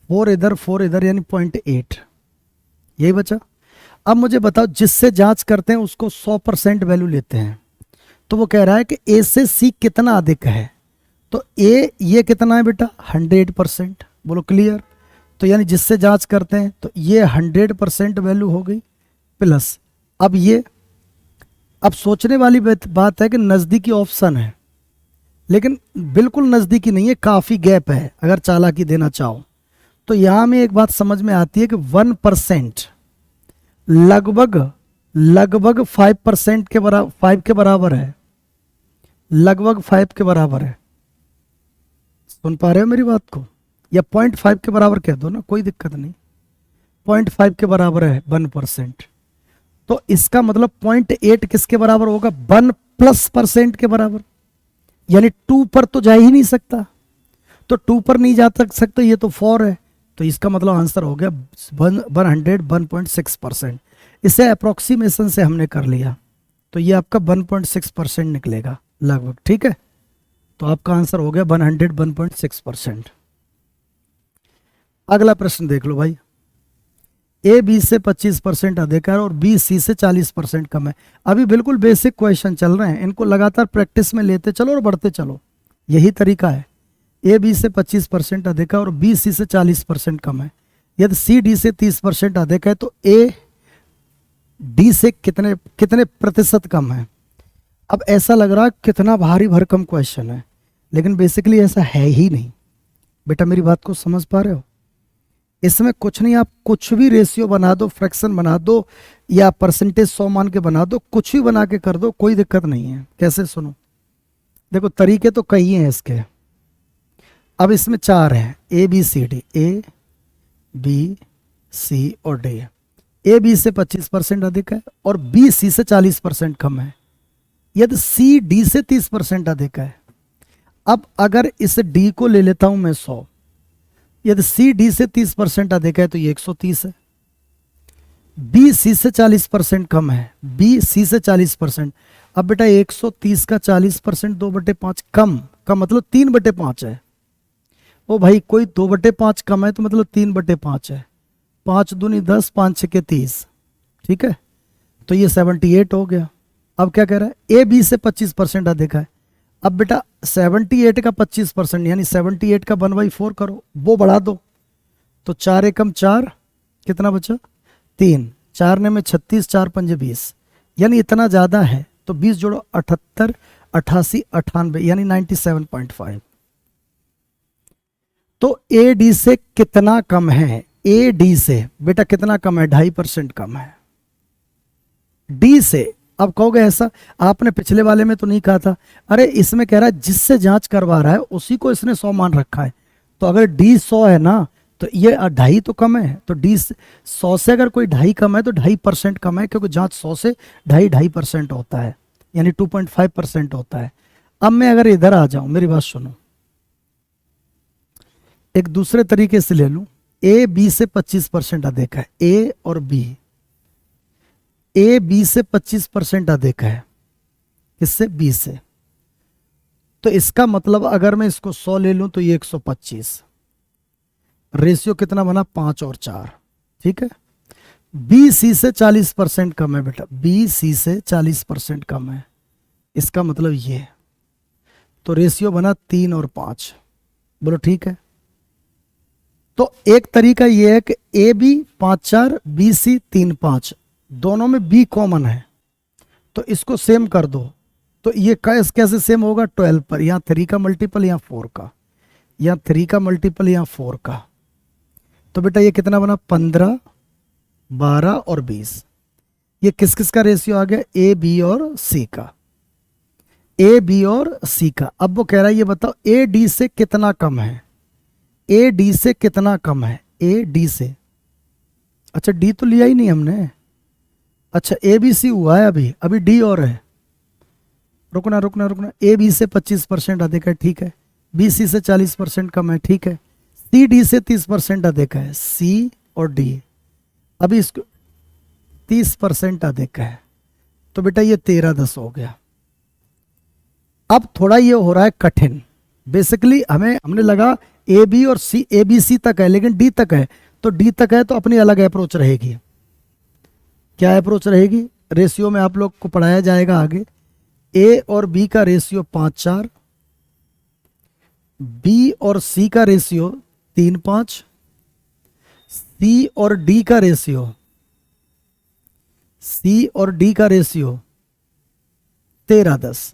A: 4, इधर 4, इधर यानी 0.8, यही बचा। अब मुझे बताओ, जिससे जांच करते हैं उसको 100% वैल्यू लेते हैं, तो वो कह रहा है कि ए से सी कितना अधिक है। तो ए ये कितना है बेटा 100%, बोलो क्लियर। तो यानी जिससे जांच करते हैं तो ये 100% वैल्यू हो गई, प्लस अब ये। अब सोचने वाली बात है कि नज़दीकी ऑप्शन है, लेकिन बिल्कुल नज़दीकी नहीं है, काफ़ी गैप है। अगर चालाकी देना चाहो तो यहां में एक बात समझ में आती है कि 1% लगभग 5% के बराबर, 5 के बराबर है, लगभग 5 के बराबर है। सुन पा रहे हो मेरी बात को, या 0.5 के बराबर कह दो ना, कोई दिक्कत नहीं। 0.5 के बराबर है 1%, तो इसका मतलब 0.8 किसके बराबर होगा 1+% के बराबर, यानी 2 पर तो जा ही नहीं सकता। तो 2 पर नहीं जा सकता, ये तो 4 है, तो इसका मतलब आंसर हो गया 101.6%। इसे अप्रोक्सीमेशन से हमने कर लिया, तो ये आपका 1.6% निकलेगा लगभग, ठीक है। तो आपका आंसर हो गया 101.6%। अगला प्रश्न देख लो भाई, ए बी से 25% अधिक है और बी सी से 40% कम है। अभी बिल्कुल बेसिक क्वेश्चन चल रहे हैं, इनको लगातार प्रैक्टिस में लेते चलो और बढ़ते चलो, यही तरीका है। ए बी से 25% अधिक है और बी सी से 40% कम है। यदि सी डी से 30% अधिक है तो ए डी से कितने कितने प्रतिशत कम है। अब ऐसा लग रहा है कितना भारी भरकम क्वेश्चन है, लेकिन बेसिकली ऐसा है ही नहीं। बेटा मेरी बात को समझ पा रहे हो, इसमें कुछ नहीं, आप कुछ भी रेशियो बना दो, फ्रैक्शन बना दो, या परसेंटेज 100 मान के बना दो, कुछ भी बना के कर दो, कोई दिक्कत नहीं है। कैसे सुनो, देखो तरीके तो कई हैं इसके। अब इसमें 4 हैं, A B C D, A B C और डी। ए बी से 25% अधिक है और बी सी से 40% कम है। यदि सी डी से 30% अधिक है, अब अगर इस डी को ले लेता हूं मैं 100, यदि सी डी से 30% अधिक है तो ये 130 है। बी सी से 40% कम है, बी सी से 40%। अब बेटा 130 का 40% 2/5 कम का मतलब 3/5 है। ओ भाई कोई 2/5 कम है तो मतलब 3/5 है। 5 दूनी 10, 5 6 30, ठीक है। तो ये 78 हो गया। अब क्या कह रहा है, ए बी से 25% अधिक है। अब बेटा 78 का 25% यानी 78 का 1/4 करो, वो बढ़ा दो, तो 4 एकम 4, कितना बचा 3, 4 ने में 36, 4 पंजे 20, यानी इतना ज़्यादा है। तो 20 जोड़ो 78, 88, 98 यानी 97.5। तो ए डी से कितना कम है, ए डी से बेटा कितना कम है 2.5% कम है डी से। अब कहोगे ऐसा आपने पिछले वाले में तो नहीं कहा था, अरे इसमें कह रहा है जिससे जांच करवा रहा है उसी को इसने 100 मान रखा है। तो अगर डी 100 है ना तो ये 2.5 तो कम है, तो डी 100 से अगर कोई 2.5 कम है तो 2.5% कम है, क्योंकि जांच 100 से 2.5% होता है, यानी 2.5% होता है। अब मैं अगर इधर आ जाऊं, मेरी बात सुनो, एक दूसरे तरीके से ले लूं, ए बी से 25% अधिक है, ए और बी, ए बी से 25% अधिक है, किससे बी से। तो इसका मतलब अगर मैं इसको 100 ले लूं तो ये 125, रेशियो कितना बना 5 और 4, ठीक है। बी सी से 40% कम है बेटा, बी सी से 40% कम है, इसका मतलब ये, तो रेशियो बना 3 और 5, बोलो ठीक है। तो एक तरीका ये है कि ए बी 5-4, बी सी 3-5, दोनों में बी कॉमन है, तो इसको सेम कर दो, तो ये कैसे सेम होगा, 12 पर, यहाँ 3 का मल्टीपल, यहाँ 4 का, यहाँ 3 का मल्टीपल, यहाँ 4 का। तो बेटा ये कितना बना, 15, 12 और 20। ये किस किस का रेशियो आ गया, ए बी और सी का, ए बी और सी का। अब वो कह रहा है ये बताओ ए डी से कितना कम है, ए डी से कितना कम है, ए डी से। अच्छा डी तो लिया ही नहीं हमने। अच्छा ए बी सी हुआ है अभी, अभी डी और है। रुकना रुकना रुकना, ए बी से 25% अधिक है, ठीक है। बी सी से 40% कम है, ठीक है। सी डी से 30% अधिक है, सी और डी अभी इसको 30% अधिक है। तो बेटा ये 13-10 हो गया। अब थोड़ा ये हो रहा है कठिन। बेसिकली हमने लगा ए बी और सी, ए बी सी तक है लेकिन डी तक है, तो डी तक है तो अपनी अलग अप्रोच रहेगी। क्या अप्रोच रहेगी, रेशियो में आप लोग को पढ़ाया जाएगा आगे। ए और बी का रेशियो 5-4, बी और सी का रेशियो 3-5, सी और डी का रेशियो, सी और डी का रेशियो 13-10।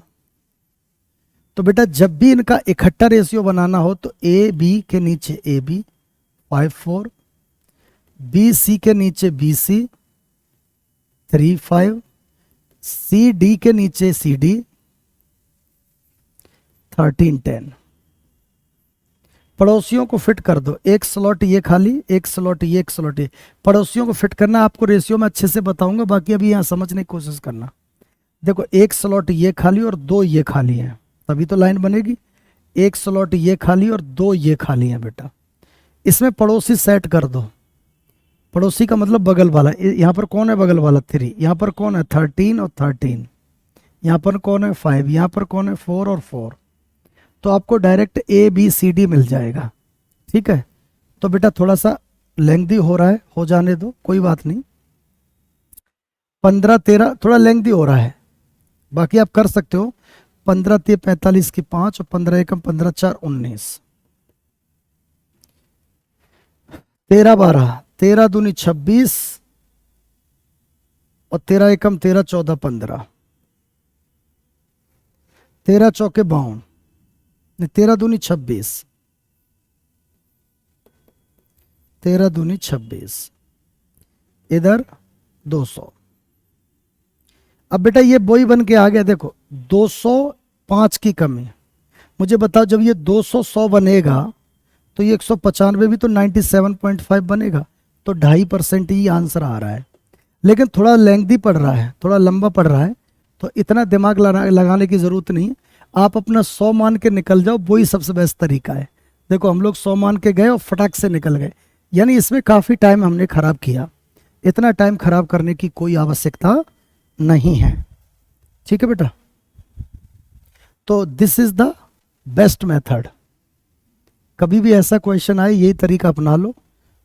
A: तो बेटा जब भी इनका इकट्ठा रेशियो बनाना हो तो ए बी के नीचे ए बी 5-4, बी सी के नीचे बी सी 3-5, सी डी के नीचे सी डी 13-10। पड़ोसियों को फिट कर दो, एक स्लॉट ये खाली, एक स्लॉट ये, एक स्लॉट ये। पड़ोसियों को फिट करना आपको रेशियो में अच्छे से बताऊंगा, बाकी अभी यहां समझने की कोशिश करना। देखो एक स्लॉट ये खाली और 2 ये खाली हैं, तभी तो लाइन बनेगी। एक स्लॉट ये खाली और 2 ये खाली हैं बेटा। इसमें पड़ोसी सेट कर दो। पड़ोसी का मतलब बगल वाला। यहाँ पर कौन है बगल वाला, 3। यहाँ पर कौन है 13 और 13। यहाँ पर कौन है 5। यहाँ पर कौन है 4 और 4। तो आपको direct A B C D मिल जाएगा, ठीक है। तो बेटा थोड़ा सा लेंथी हो रहा है, हो जाने दो, कोई बात नहीं। 15-13 थोड़ा लेंथी हो रहा है, बाकी आप कर सकते हो। 15-3 45 की 5 और 15-1 15-4 19, 13-12 13 दूनी 26 और 13-1 13 14 15, 13 चौके 52, 13 दूनी 26, 13 दूनी 26, इधर 200। अब बेटा ये वही बन के आ गया। देखो 205 की कमी। मुझे बताओ जब ये 200 बनेगा तो ये 195 भी तो 97.5 बनेगा। तो 2.5% ही आंसर आ रहा है, लेकिन थोड़ा लेंथी पड़ रहा है, थोड़ा लंबा पड़ रहा है, तो इतना दिमाग लगाने की जरूरत नहीं है। आप अपना 100 मान के निकल जाओ, वही सबसे बेस्ट तरीका है। देखो हम लोग 100 मान के गए और फटाक से निकल गए, यानी इसमें काफ़ी टाइम हमने खराब किया। इतना टाइम खराब करने की कोई आवश्यकता नहीं है, ठीक है बेटा। तो this is the best method. कभी भी ऐसा क्वेश्चन आए यही तरीका अपना लो,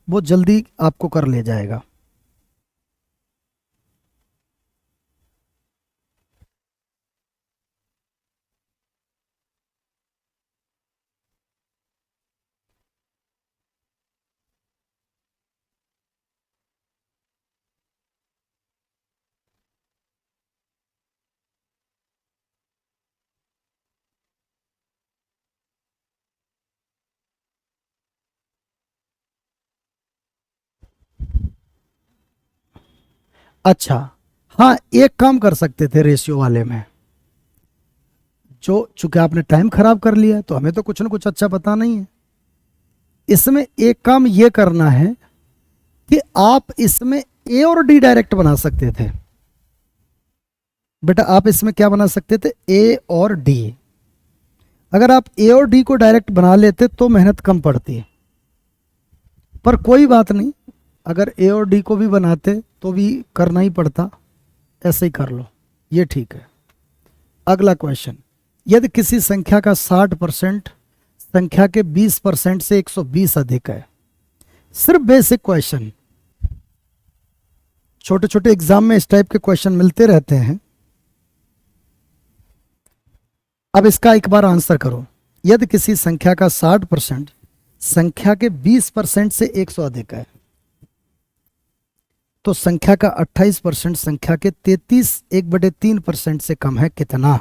A: वो जल्दी आपको कर ले जाएगा। अच्छा हाँ, एक काम कर सकते थे रेशियो वाले में। जो चूंकि आपने टाइम खराब कर लिया तो हमें तो कुछ ना कुछ अच्छा पता नहीं है। इसमें एक काम ये करना है कि आप इसमें ए और डी डायरेक्ट बना सकते थे बेटा। आप इसमें क्या बना सकते थे, ए और डी। अगर आप ए और डी को डायरेक्ट बना लेते तो मेहनत कम पड़ती, पर कोई बात नहीं, अगर ए और डी को भी बनाते तो भी करना ही पड़ता। ऐसे ही कर लो, ये ठीक है। अगला क्वेश्चन, यदि किसी संख्या का 60% संख्या के 20% से 120 अधिक है। सिर्फ बेसिक क्वेश्चन, छोटे छोटे एग्जाम में इस टाइप के क्वेश्चन मिलते रहते हैं। अब इसका एक बार आंसर करो। यदि किसी संख्या का 60% संख्या के 20% से 100 अधिक है, तो संख्या का 28% संख्या के 33 1/3% से कम है कितना।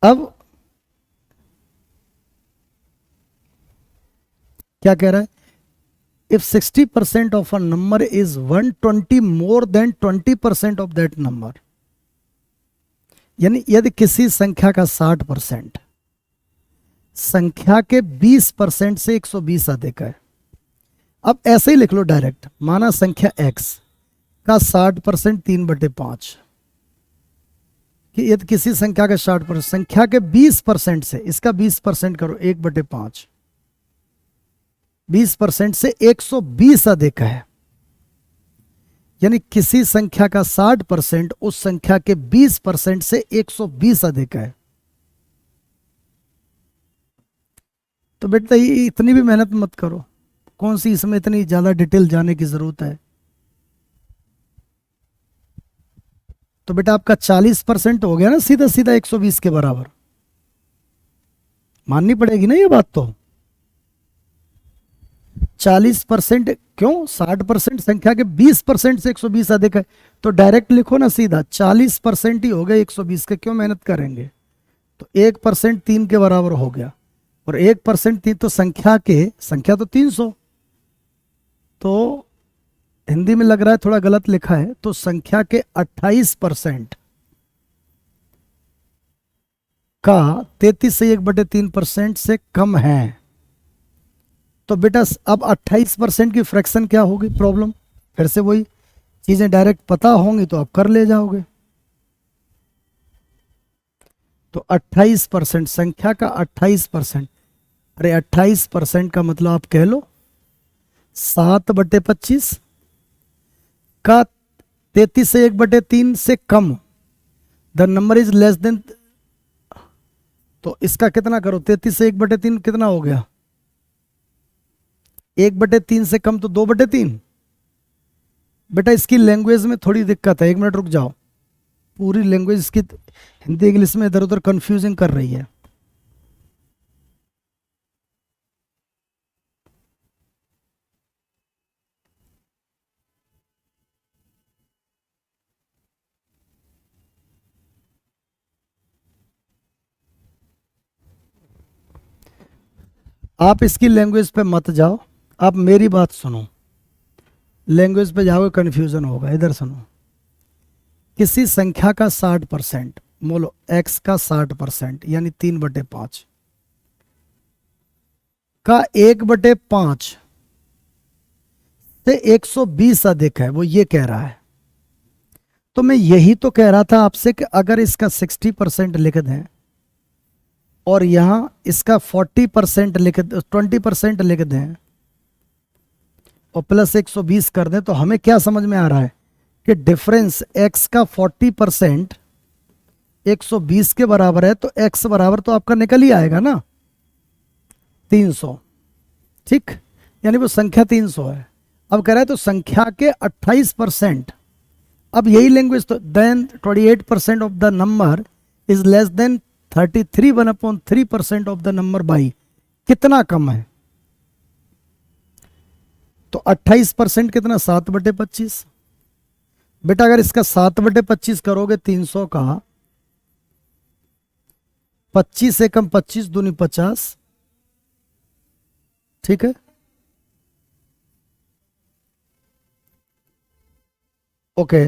A: अब क्या कह रहा है, if 60% of a number is 120 more than 20% of that number, यानी यदि किसी संख्या का 60% संख्या के 20% से 120 अधिक है। अब ऐसे ही लिख लो डायरेक्ट, माना संख्या x का 60% 3/5, कि यदि किसी संख्या का 60% संख्या के 20% से, इसका 20% करो 1/5, 20% से 120 अधिक है, यानी किसी संख्या का 60% उस संख्या के 20% से 120 अधिक है। तो बेटा ये इतनी भी मेहनत मत करो, कौन सी इसमें इतनी ज्यादा डिटेल जाने की जरूरत है। तो बेटा आपका 40% हो गया ना सीधा सीधा 120 के बराबर, माननी पड़ेगी ना ये बात। तो 40% क्यों, 60% संख्या के 20% से 120 अधिक है, तो डायरेक्ट लिखो ना सीधा, 40% ही हो गया 120 के, क्यों मेहनत करेंगे। तो 1% 3 के बराबर हो गया, और 1% 3, तो संख्या तो 300, तो हिंदी में लग रहा है थोड़ा गलत लिखा है, तो संख्या के 28% का 33 से 1/3% से कम है। तो बेटा अब 28% की फ्रैक्शन क्या होगी, प्रॉब्लम फिर से वही चीजें डायरेक्ट पता होंगी तो आप कर ले जाओगे। तो 28% संख्या का 28%, अरे 28% का मतलब आप कह लो 7/25 का 33 से 1/3 से कम, the number is less than, तो इसका कितना करो, 33 से 1/3 कितना हो गया, 1/3 से कम तो 2/3। बेटा इसकी लैंग्वेज में थोड़ी दिक्कत है, 1 मिनट रुक जाओ, पूरी लैंग्वेज इसकी हिंदी इंग्लिश में इधर उधर कंफ्यूजिंग कर रही है। आप इसकी लैंग्वेज पे मत जाओ, आप मेरी बात सुनो, लैंग्वेज पे जाओगे कंफ्यूजन होगा। इधर सुनो, किसी संख्या का 60%, बोलो x का 60% यानी 3/5 का 1/5 से 120 अधिक है, वो ये कह रहा है। तो मैं यही तो कह रहा था आपसे कि अगर इसका 60% लिख दें और यहां इसका 40% लिख 20% लिख दें और प्लस 120 कर दें, तो हमें क्या समझ में आ रहा है कि डिफरेंस x का 40% 120 के बराबर है, तो x बराबर तो आपका निकल ही आएगा ना 300, ठीक, यानी वो संख्या 300 है। अब कह रहा है तो संख्या के 28%, अब यही लैंग्वेज, तो then 28% of the number is less than 33 1/3% of the number by, कितना कम है, तो 28% कितना, 7/25। बेटा अगर इसका 7/25 करोगे 300 का, 25 से कम 25 दूनी 50, ठीक है, ओके,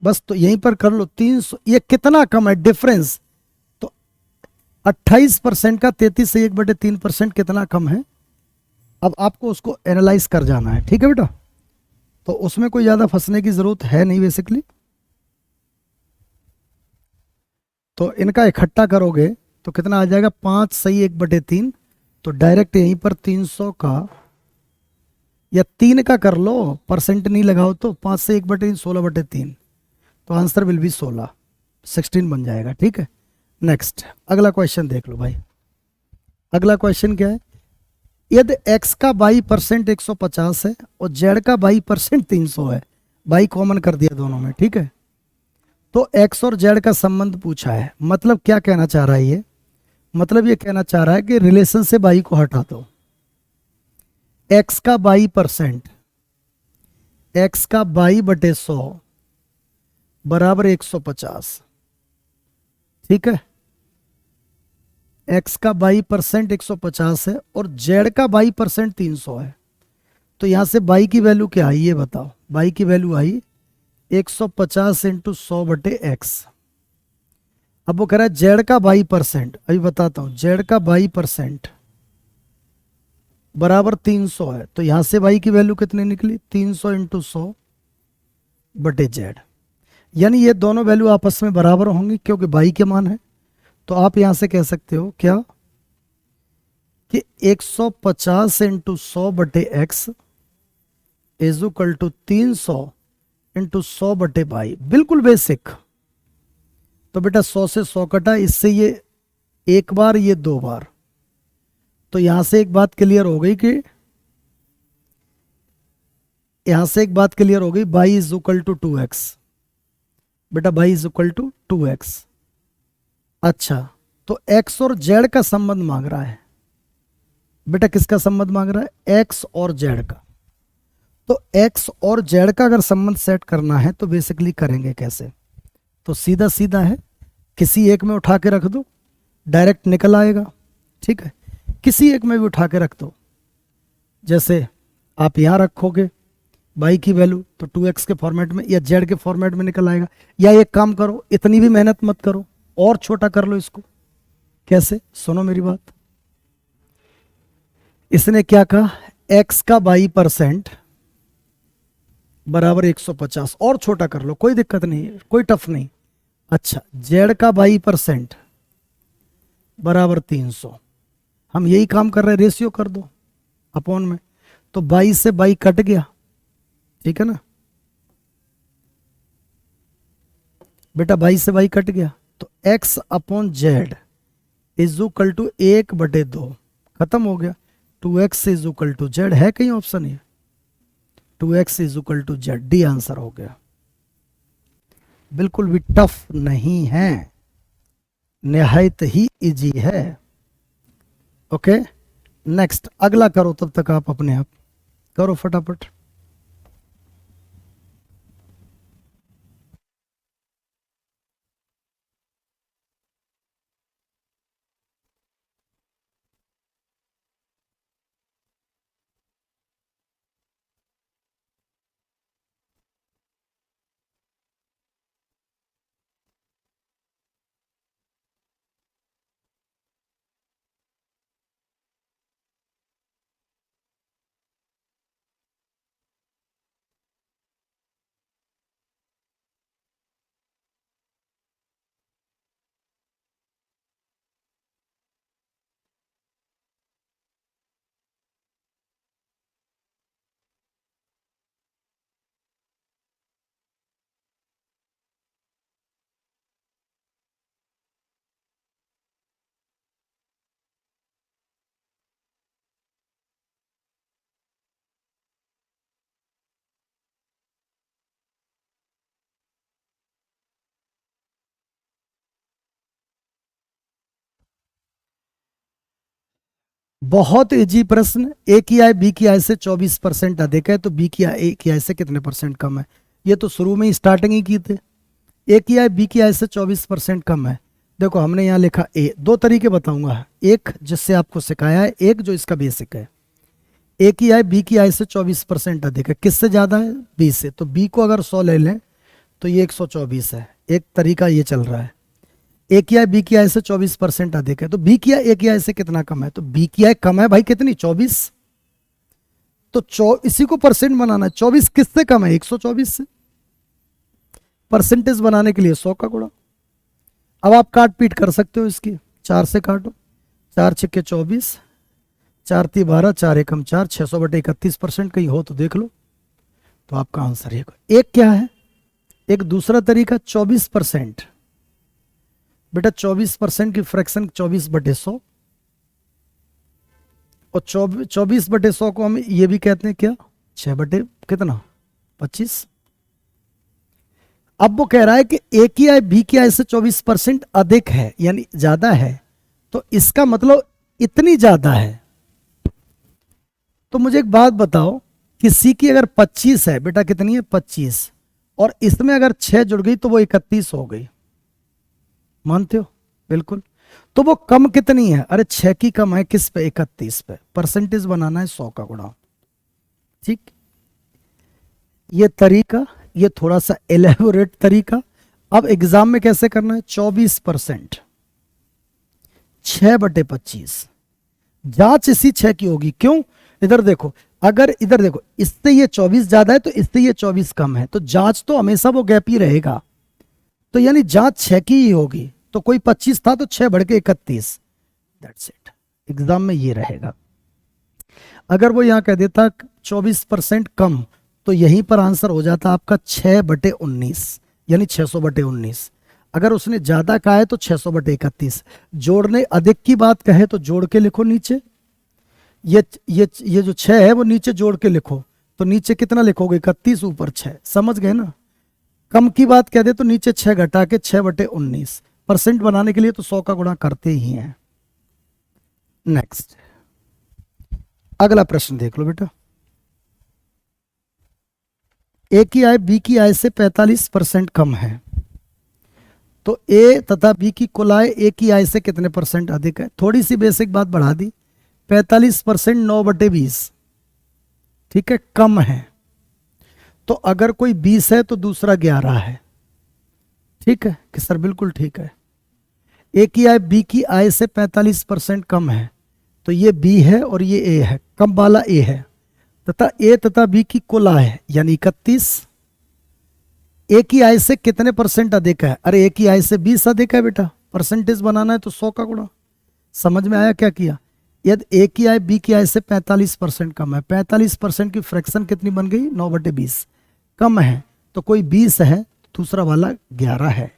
A: बस तो यहीं पर कर लो 300, ये कितना कम है डिफरेंस, तो 28% का 33 से 1/3% कितना कम है। अब आपको उसको एनालाइज कर जाना है, ठीक है बेटा, तो उसमें कोई ज्यादा फंसने की जरूरत है नहीं बेसिकली। तो इनका इकट्ठा करोगे तो कितना आ जाएगा, 5 सही 1/3, तो डायरेक्ट यहीं पर 300 का या 3 का कर लो, परसेंट नहीं लगाओ, तो 5 से 1/3 16/3, तो आंसर विल बी 16 बन जाएगा, ठीक है। नेक्स्ट अगला क्वेश्चन देख लो भाई, अगला क्वेश्चन क्या है, यदि x का 22% 150 है और z का 22% 300 है, बाई कॉमन कर दिया दोनों में, ठीक है, तो x और z का संबंध पूछा है। मतलब क्या कहना चाह रहा है ये, मतलब ये कहना चाह रहा है कि रिलेशन से बाई को हटा दो, x का 22%, x का 22/100 बराबर 150। ठीक है, x का 22% 150 है और z का 22% 300 है। तो यहां से y की वैल्यू क्या आई ये बताओ। y की वैल्यू आई 150 इंटू 100/x। अब वो कह रहा है z का 22%, अभी बताता हूं, z का 22% बराबर 300 है। तो यहां से y की वैल्यू कितनी निकली, 300 इंटू 100/z। यानी ये दोनों वैल्यू आपस में बराबर होंगी क्योंकि y के मान है। तो आप यहां से कह सकते हो क्या कि 150 into 100/x is equal to 300 into 100/y। बिल्कुल बेसिक। तो बेटा 100 से 100 कटा, इससे ये एक बार, ये दो बार। तो यहां से एक बात क्लियर हो गई कि यहां से एक बात क्लियर हो गई, y is equal to 2x। बेटा y is equal to 2x। अच्छा, तो x और z का संबंध मांग रहा है। बेटा किसका संबंध मांग रहा है, x और z का। तो x और z का अगर संबंध सेट करना है तो बेसिकली करेंगे कैसे, तो सीधा सीधा है, किसी एक में उठा के रख दो, डायरेक्ट निकल आएगा। ठीक है, किसी एक में भी उठा के रख दो। जैसे आप यहां रखोगे y की वैल्यू तो 2x के फॉर्मेट में या z के फॉर्मेट में निकल आएगा। या एक काम करो, इतनी भी मेहनत मत करो, और छोटा कर लो इसको। कैसे, सुनो मेरी बात। इसने क्या कहा, x का 22% बराबर 150, और छोटा कर लो, कोई दिक्कत नहीं है, कोई टफ नहीं। अच्छा, z का 22% बराबर 300। हम यही काम कर रहे हैं, रेशियो कर दो अपॉन में। तो 22 से 22 कट गया, ठीक है ना बेटा, 22 से 22 कट गया। तो x upon Z is equal to 1/2, खत्म हो गया। 2x is equal to Z है कहीं ऑप्शन, है 2x is equal to Z, D answer हो गया। बिल्कुल भी टफ नहीं है, निहायत ही इजी है। ओके, नेक्स्ट अगला करो, तब तक आप अपने आप करो फटाफट। बहुत इजी प्रश्न। ए की आय बी की आय से 24% अधिक है तो बी की आय ए की आय से कितने परसेंट कम है। ये तो शुरू में ही स्टार्टिंग ही की थे। ए की आय बी की आय से 24% कम है। देखो हमने यहाँ लिखा ए, दो तरीके बताऊंगा, एक जिससे आपको सिखाया है, एक जो इसका बेसिक है। ए की आय बी की आय से 24% अधिक है, किससे ज्यादा है, बी से। तो बी को अगर 100 ले लें तो ये 124 है। एक तरीका ये चल रहा है। ए की आय बी की आय से 24% अधिक है तो बी की आय ए की आय से कितना कम है, तो बी की आय कम है भाई, कितनी, 24। तो इसी को परसेंट बनाना है, 24 किससे कम है, 124 से। परसेंटेज बनाने के लिए 100 का गुणा। अब आप काट पीट कर सकते हो इसकी, 4 से काटो, 4 छक्के 24, 4 × 12, 4 एकम 4, 600/31%। कहीं हो तो देख लो। तो आपका आंसर है। एक क्या है, एक दूसरा तरीका 24%। बेटा 24% की फ्रैक्शन 24/100, और 24/100 को हम ये भी कहते हैं क्या, 6 बटे कितना, 25। अब वो कह रहा है कि ए की आय बी की आय से 24% अधिक है, यानी ज्यादा है। तो इसका मतलब इतनी ज्यादा है। तो मुझे एक बात बताओ कि सी की अगर 25 है, बेटा कितनी है, 25, और इसमें अगर 6 जुड़ गई तो वो 31 हो गई, मानते हो? बिल्कुल। तो वो कम कितनी है? अरे 6 की कम है किस पे? 31 पे। परसेंटेज बनाना है 100 का गुणा। ठीक, ये तरीका, ये थोड़ा सा एलेबोरेट तरीका। अब एग्जाम में कैसे करना है? 24%, 6/25। जांच इसी 6 की होगी। क्यों? इधर देखो, अगर इधर देखो, इससे ये 24 ज्यादा है तो इससे ये 24 कम है, तो जांच तो हमेशा वो गैप ही रहेगा। तो यानी जांच 6 की ही होगी। तो कोई 25 था तो 6 बढ़ के 31। That's it. एग्जाम में ये रहेगा। अगर वो यहां कह देता 24% कम, तो यहीं पर आंसर हो जाता आपका 6/19, यानी 600/19। अगर उसने ज्यादा कहा है तो 600/31। जोड़ने अधिक की बात कहे तो जोड़ के लिखो नीचे। ये जो 6 है वो नीचे जोड़ के लिखो। तो नीचे कितना लिखोगे? 31, ऊपर 6। समझ गए ना? कम की बात कह दे तो नीचे 6 घटा के 6/19। परसेंट बनाने के लिए तो 100 का गुणा करते ही हैं। नेक्स्ट, अगला प्रश्न देख लो बेटा। ए की आय बी की आय से 45% कम है, तो ए तथा बी की कुल आय ए की आय से कितने परसेंट अधिक है? थोड़ी सी बेसिक बात बढ़ा दी। 45% 9/20, ठीक है, कम है। तो अगर कोई 20 है तो दूसरा 11 है। ठीक है कि सर? बिल्कुल ठीक है। ए की आय बी की आय से 45% कम है, तो ये बी है और ये ए है, कम वाला ए है। तथा ए तथा बी की कुल आय यानी 31 ए की आय से कितने परसेंट अधिक है? अरे ए की आय से 20 अधिक है बेटा। परसेंटेज बनाना है तो 100 का गुणा। समझ में आया क्या किया? यदि ए की आय बी की आय से 45% कम है, 45% की फ्रैक्शन कितनी बन गई? 9/20। कम है तो कोई 20 है, दूसरा वाला 11 है।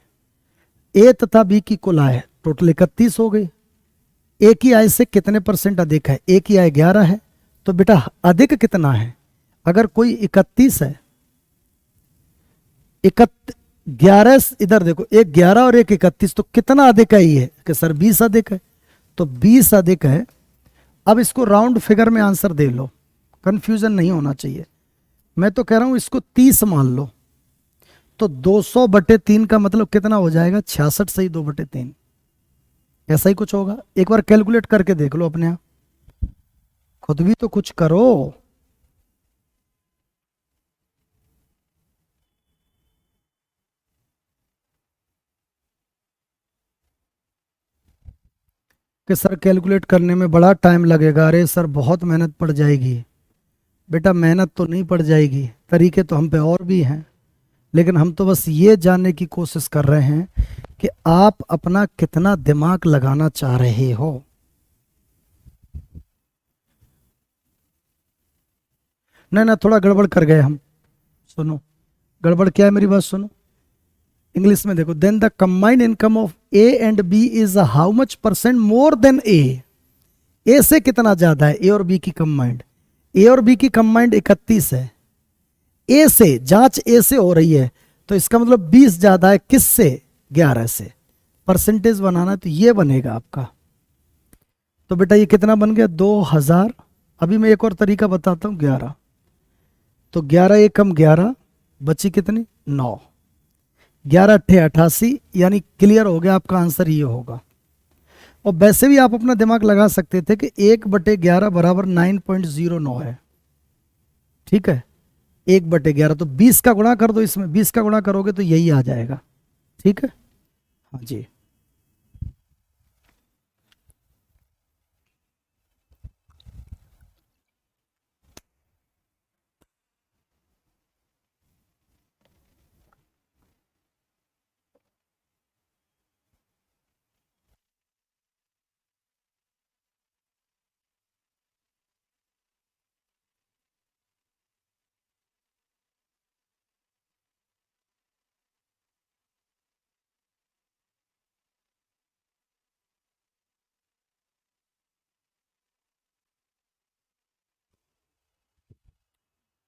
A: ए तथा बी की कुल आय टोटल 31 हो गई। ए की आय से कितने परसेंट अधिक है? ए की आय 11 है, तो बेटा अधिक कितना है? अगर कोई 31 है, 11, इधर देखो, एक 11 और एक 31, तो कितना अधिक है? ये कि सर 20 अधिक है, तो 20 अधिक है। अब इसको राउंड फिगर में आंसर दे लो, कंफ्यूजन नहीं होना चाहिए। मैं तो कह रहा हूं इसको 30 मान लो, तो 200/3 का मतलब कितना हो जाएगा? 66 सही 2/3। ऐसा ही कुछ होगा। एक बार कैलकुलेट करके देख लो अपने आप, खुद भी तो कुछ करो। कि सर कैलकुलेट करने में बड़ा टाइम लगेगा। अरे सर बहुत मेहनत पड़ जाएगी। बेटा मेहनत तो नहीं पड़ जाएगी, तरीके तो हम पे और भी हैं, लेकिन हम तो बस ये जानने की कोशिश कर रहे हैं कि आप अपना कितना दिमाग लगाना चाह रहे हो। नहीं ना, थोड़ा गड़बड़ कर गए हम। सुनो, गड़बड़ क्या है मेरी बात सुनो। इंग्लिश में देखो, then the combined income of A and B is how much percent more than A. A से कितना ज्यादा है? ए और बी की कंबाइंड। ए और बी की कंबाइंड 31 है। ए से, जांच ए से हो रही है, तो इसका मतलब 20 ज्यादा है। किस से? 11 से। परसेंटेज बनाना है तो ये बनेगा आपका। तो बेटा ये कितना बन गया? 2000। अभी मैं एक और तरीका बताता हूं। 11, तो 11 एकम 11, बची कितनी? 9। 11 अट्ठे 88, यानी क्लियर हो गया आपका आंसर ये होगा। और वैसे भी आप अपना दिमाग लगा सकते थे कि 1/11 बराबर 9.09 है। ठीक है, 1/11, तो 20 का गुणा कर दो इसमें, 20 का गुणा करोगे तो यही आ जाएगा। ठीक है, हाँ जी।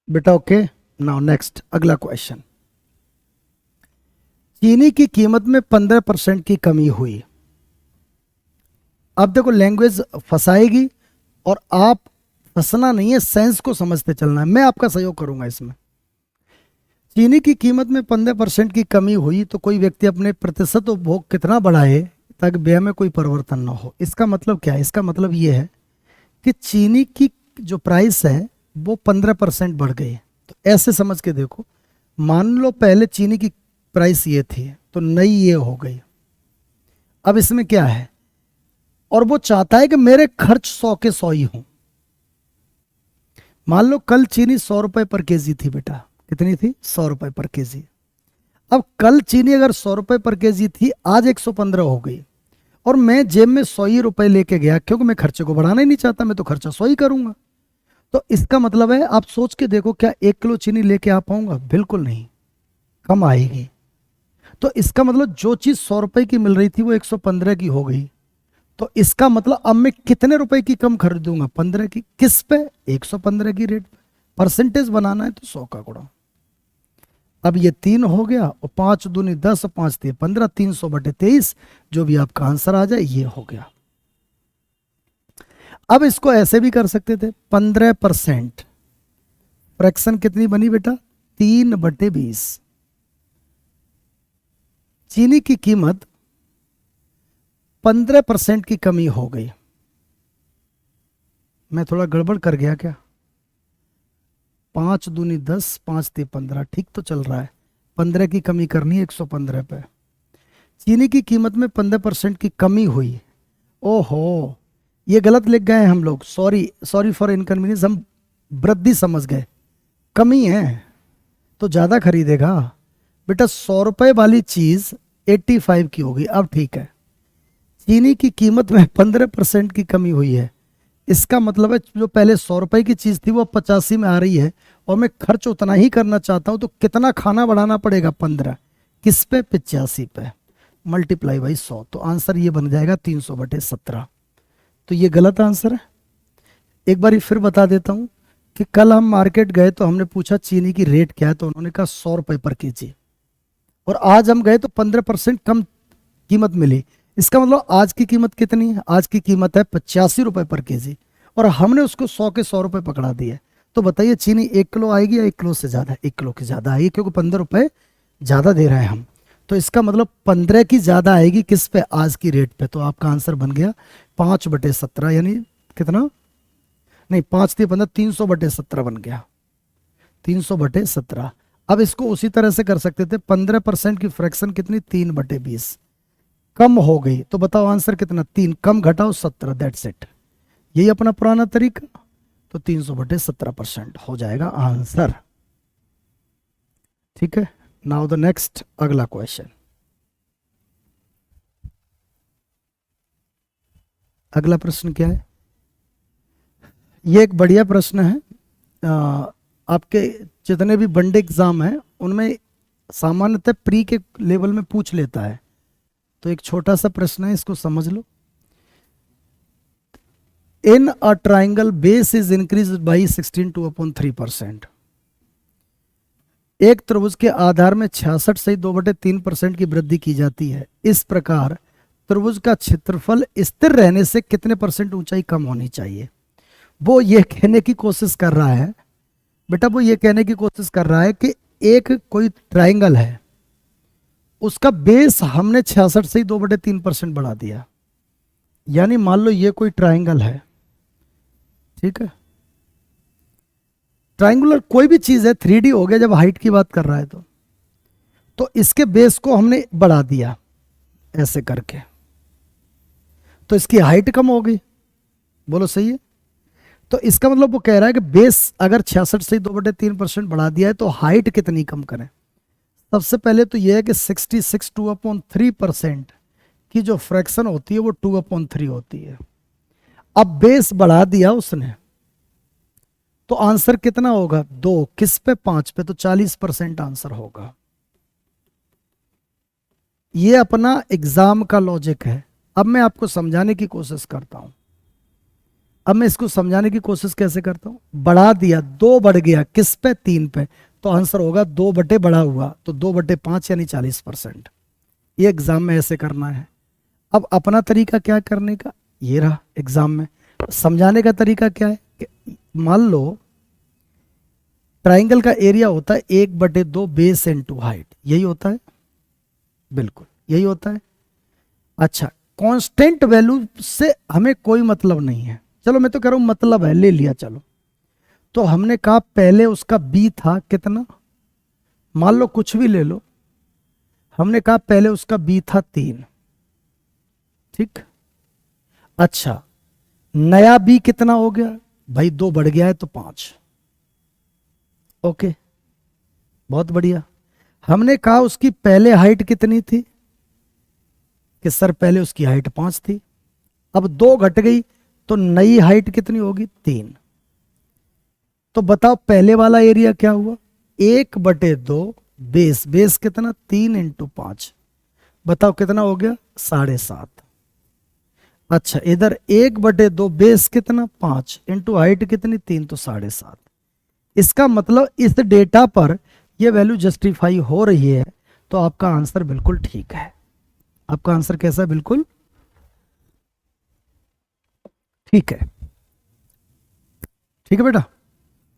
A: बेटा ओके, नाउ नेक्स्ट, अगला क्वेश्चन। चीनी की कीमत में 15% की कमी हुई। अब देखो, लैंग्वेज फंसाएगी और आप फंसना नहीं है, सेंस को समझते चलना है। मैं आपका सहयोग करूंगा इसमें। चीनी की कीमत में 15% की कमी हुई तो कोई व्यक्ति अपने प्रतिशत उपभोग कितना बढ़ाए ताकि व्यय में कोई परिवर्तन न हो। इसका मतलब क्या है? इसका मतलब ये है कि चीनी की जो प्राइस है वो 15% बढ़ गई। तो ऐसे समझ के देखो, मान लो पहले चीनी की प्राइस ये थी तो नई ये हो गई। अब इसमें क्या है, और वो चाहता है कि मेरे खर्च 100 के 100 ही हों। मान लो कल चीनी 100 रुपए पर केजी थी बेटा, कितनी थी? 100 रुपए पर केजी। अब कल चीनी अगर 100 रुपए पर केजी थी, आज 115 हो गई, और मैं जेब में 100 ही रुपए लेके गया, क्योंकि मैं खर्चे को बढ़ाना ही नहीं चाहता, मैं तो खर्चा 100 ही करूंगा। तो इसका मतलब है, आप सोच के देखो, क्या 1 किलो चीनी लेके आ पाऊंगा? बिल्कुल नहीं, कम आएगी। तो इसका मतलब जो चीज 100 रुपए की मिल रही थी वो 115 की हो गई। तो इसका मतलब अब मैं कितने रुपए की कम खरीदूंगा? 15 की। किस पे? 115 की रेट पे। परसेंटेज बनाना है तो 100 का गुणा। अब ये 3 हो गया, और 5 दूनी 10, 5 3 15, 300/23, जो भी आपका आंसर आ जाए ये हो गया। अब इसको ऐसे भी कर सकते थे, 15%। फ्रैक्शन कितनी बनी बेटा? 3/20। चीनी की कीमत 15% की कमी हो गई। मैं थोड़ा गड़बड़ कर गया क्या? 5 दूनी 10, 5 3 15, ठीक तो चल रहा है। 15 की कमी करनी है 115 पे। चीनी की कीमत में 15% की कमी हुई। ओहो, ये गलत लिख गए हम लोग, सॉरी सॉरी फॉर इनकन्वीनियंस। हम वृद्धि समझ गए, कमी है तो ज्यादा खरीदेगा बेटा। 100 रुपए वाली चीज 85 की होगी। अब ठीक है, चीनी की कीमत में 15% की कमी हुई है। इसका मतलब है जो पहले 100 रुपए की चीज थी वो 85 में आ रही है, और मैं खर्च उतना ही करना चाहता हूं, तो कितना खाना बढ़ाना पड़ेगा? 15। किस पे? 85 पे। मल्टीप्लाई बाई 100, तो आंसर ये बन जाएगा 300/17। तो ये गलत आंसर है। एक बार फिर बता देता हूं कि कल हम मार्केट गए तो हमने पूछा चीनी की रेट क्या है, तो उन्होंने कहा 100 रुपए पर केजी, और आज हम गए तो 15% कम कीमत मिली। इसका मतलब आज की कीमत कितनी है? आज की कीमत है 85 रुपए पर केजी, और हमने उसको 100 के 100 रुपए पकड़ा दिए। तो बताइए चीनी 1 किलो आएगी या 1 किलो से ज्यादा? 1 किलो की ज्यादा आएगी, क्योंकि 15 रुपए ज्यादा दे रहे हैं हम। तो इसका मतलब 15 की ज्यादा आएगी। किस पे? आज की रेट पे। तो आपका आंसर बन गया 5/17, यानी कितना? नहीं, 5 3 15, 300/17 बन गया। 300/17। अब इसको उसी तरह से कर सकते थे, 15% की फ्रैक्शन कितनी? 3/20 कम हो गई। तो बताओ आंसर कितना? 3 कम घटाओ 17, दैट्स इट। यही अपना पुराना तरीका। तो 300/17% हो जाएगा आंसर। ठीक है, नाउ द नेक्स्ट, अगला क्वेश्चन। अगला प्रश्न क्या है? ये एक बढ़िया प्रश्न है। आपके जितने भी वनडे एग्जाम हैं उनमें सामान्यतः प्री के लेवल में पूछ लेता है। तो एक छोटा सा प्रश्न है, इसको समझ लो। In a triangle base is increase by 16/3%। एक त्रिभुज के आधार में 66 से 2/3% की वृद्धि की जाती है। इस प्रकार त्रिभुज का क्षेत्रफल स्थिर रहने से कितने % ऊंचाई कम होनी चाहिए? वो ये कहने की कोशिश कर रहा है बेटा, वो ये कहने की कोशिश कर रहा है कि एक कोई ट्राइंगल है, उसका बेस हमने 66 से 2/3% बढ़ा दिया। यानी मान लो ये कोई ट्राइंगल है, ठीक है, ट्राइंगुलर कोई भी चीज है, 3D हो गया जब हाइट की बात कर रहा है तो इसके बेस को हमने बढ़ा दिया ऐसे करके, तो इसकी हाइट कम हो गई। बोलो सही है? तो इसका मतलब वो कह रहा है कि बेस अगर 66 से 2/3% बढ़ा दिया है तो हाइट कितनी कम करें? सबसे पहले तो यह है कि 66 2/3% की जो फ्रैक्शन होती है वो 2/3 होती है। अब बेस बढ़ा दिया उसने, तो आंसर कितना होगा? 2 किस पे? 5 पे, तो 40% आंसर होगा। ये अपना एग्जाम का लॉजिक है। अब मैं आपको समझाने की कोशिश करता हूं। अब मैं इसको समझाने की कोशिश कैसे करता हूं? बढ़ा दिया, 2 बढ़ गया, किस पे? 3 पे, तो आंसर होगा 2 बटे बढ़ा हुआ, तो 2/5 यानी 40%। ये एग्जाम में ऐसे करना है। अब अपना तरीका क्या करने का, ये रहा एग्जाम में। समझाने का तरीका क्या है कि मान लो ट्राइंगल का एरिया होता है 1/2 बेस इंटू हाइट, यही होता है, बिल्कुल यही होता है। अच्छा, कांस्टेंट वैल्यू से हमें कोई मतलब नहीं है, चलो मैं तो कह रहा हूं मतलब है, ले लिया चलो। तो हमने कहा पहले उसका बी था कितना, मान लो कुछ भी ले लो, हमने कहा पहले उसका बी था 3, ठीक। अच्छा, नया बी कितना हो गया भाई, 2 बढ़ गया है तो 5। ओके, बहुत बढ़िया। हमने कहा उसकी पहले हाइट कितनी थी, कि सर पहले उसकी हाइट 5 थी, अब 2 घट गई तो नई हाइट कितनी होगी, 3। तो बताओ पहले वाला एरिया क्या हुआ, 1/2 बेस, बेस कितना 3 इंटू 5, बताओ कितना हो गया 7.5। अच्छा, इधर 1/2 बेस कितना 5 इंटू हाइट कितनी 3, तो 7.5। इसका मतलब इस डेटा पर यह वैल्यू जस्टिफाई हो रही है, तो आपका आंसर बिल्कुल ठीक है। आपका आंसर कैसा है, बिल्कुल ठीक है। ठीक है बेटा,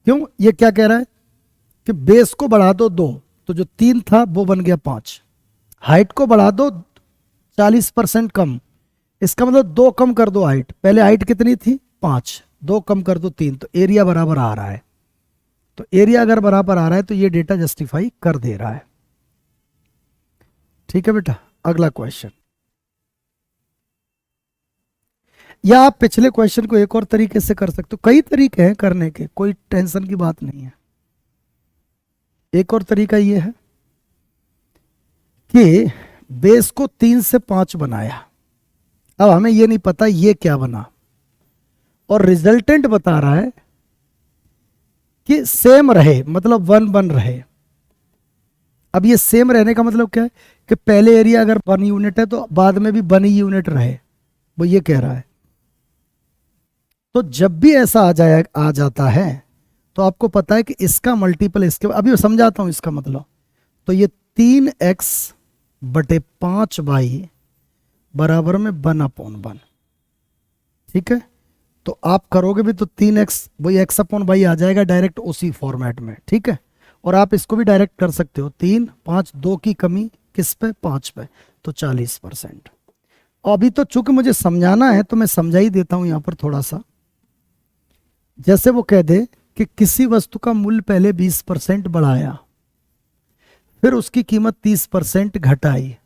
A: क्यों, ये क्या कह रहा है कि बेस को बढ़ा दो 2, तो जो 3 था वो बन गया 5, हाइट को बढ़ा दो 40% कम, इसका मतलब 2 कम कर दो हाइट, पहले हाइट कितनी थी 5, 2 कम कर दो 3, तो एरिया बराबर आ रहा है। तो एरिया अगर बराबर आ रहा है तो ये डेटा जस्टिफाई कर दे रहा है। ठीक है बेटा, अगला क्वेश्चन, या आप पिछले क्वेश्चन को एक और तरीके से कर सकते हो, कई तरीके हैं करने के, कोई टेंशन की बात नहीं है। एक और तरीका ये है कि बेस को 3 से 5 बनाया, अब हमें ये नहीं पता ये क्या बना, और रिजल्टेंट बता रहा है कि सेम रहे, मतलब 1 बन रहे। अब ये सेम रहने का मतलब क्या है कि पहले एरिया अगर 1 यूनिट है तो बाद में भी 1 ही यूनिट रहे, वो ये कह रहा है। तो जब भी ऐसा आ जाता है तो आपको पता है कि इसका मल्टीपल इसके, अभी समझाता हूं इसका मतलब। तो ये 3x/5y बराबर में 1/1, ठीक है। तो आप करोगे भी तो 3x वही x/y आ जाएगा डायरेक्ट उसी फॉर्मेट में, ठीक है। और आप इसको भी डायरेक्ट कर सकते हो, 3 5 2 की कमी किस पे 5 पे, तो 40%। अभी तो चूंकि मुझे समझाना है तो मैं समझा ही देता हूं यहां पर थोड़ा सा। जैसे वो कह दे कि किसी वस्तु का मूल्य पहले 20% बढ़ाया, फिर उसकी कीमत 30% घटाई,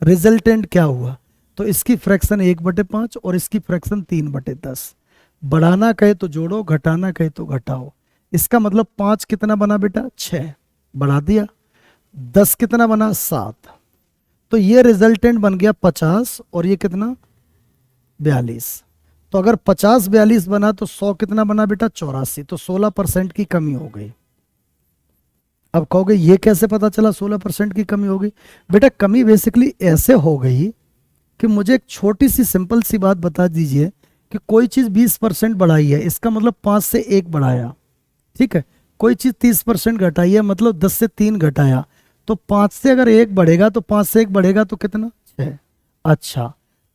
A: रिजल्टेंट क्या हुआ, तो इसकी फ्रैक्शन 1/5 और इसकी फ्रैक्शन 3/10। बढ़ाना कहे तो जोड़ो, घटाना कहे तो घटाओ। इसका मतलब 5 कितना बना बेटा 6, बढ़ा दिया, 10 कितना बना 7, तो ये रिजल्टेंट बन गया 50 और ये कितना 42। तो अगर 50 42 बना तो 100 कितना बना बेटा 84, तो 16% की कमी हो गई। अब कहोगे ये कैसे पता चला 16% की कमी हो गई, बेटा कमी बेसिकली ऐसे हो गई कि मुझे एक छोटी सी सिंपल सी बात बता दीजिए कि कोई चीज 20% बढ़ाई है, इसका मतलब 5 से 1 बढ़ाया, ठीक है। कोई चीज 30% घटाई है, मतलब 10 से 3 घटाया, तो 5 से अगर 1 बढ़ेगा तो 5 से 1 बढ़ेगा तो कितना 6। अच्छा,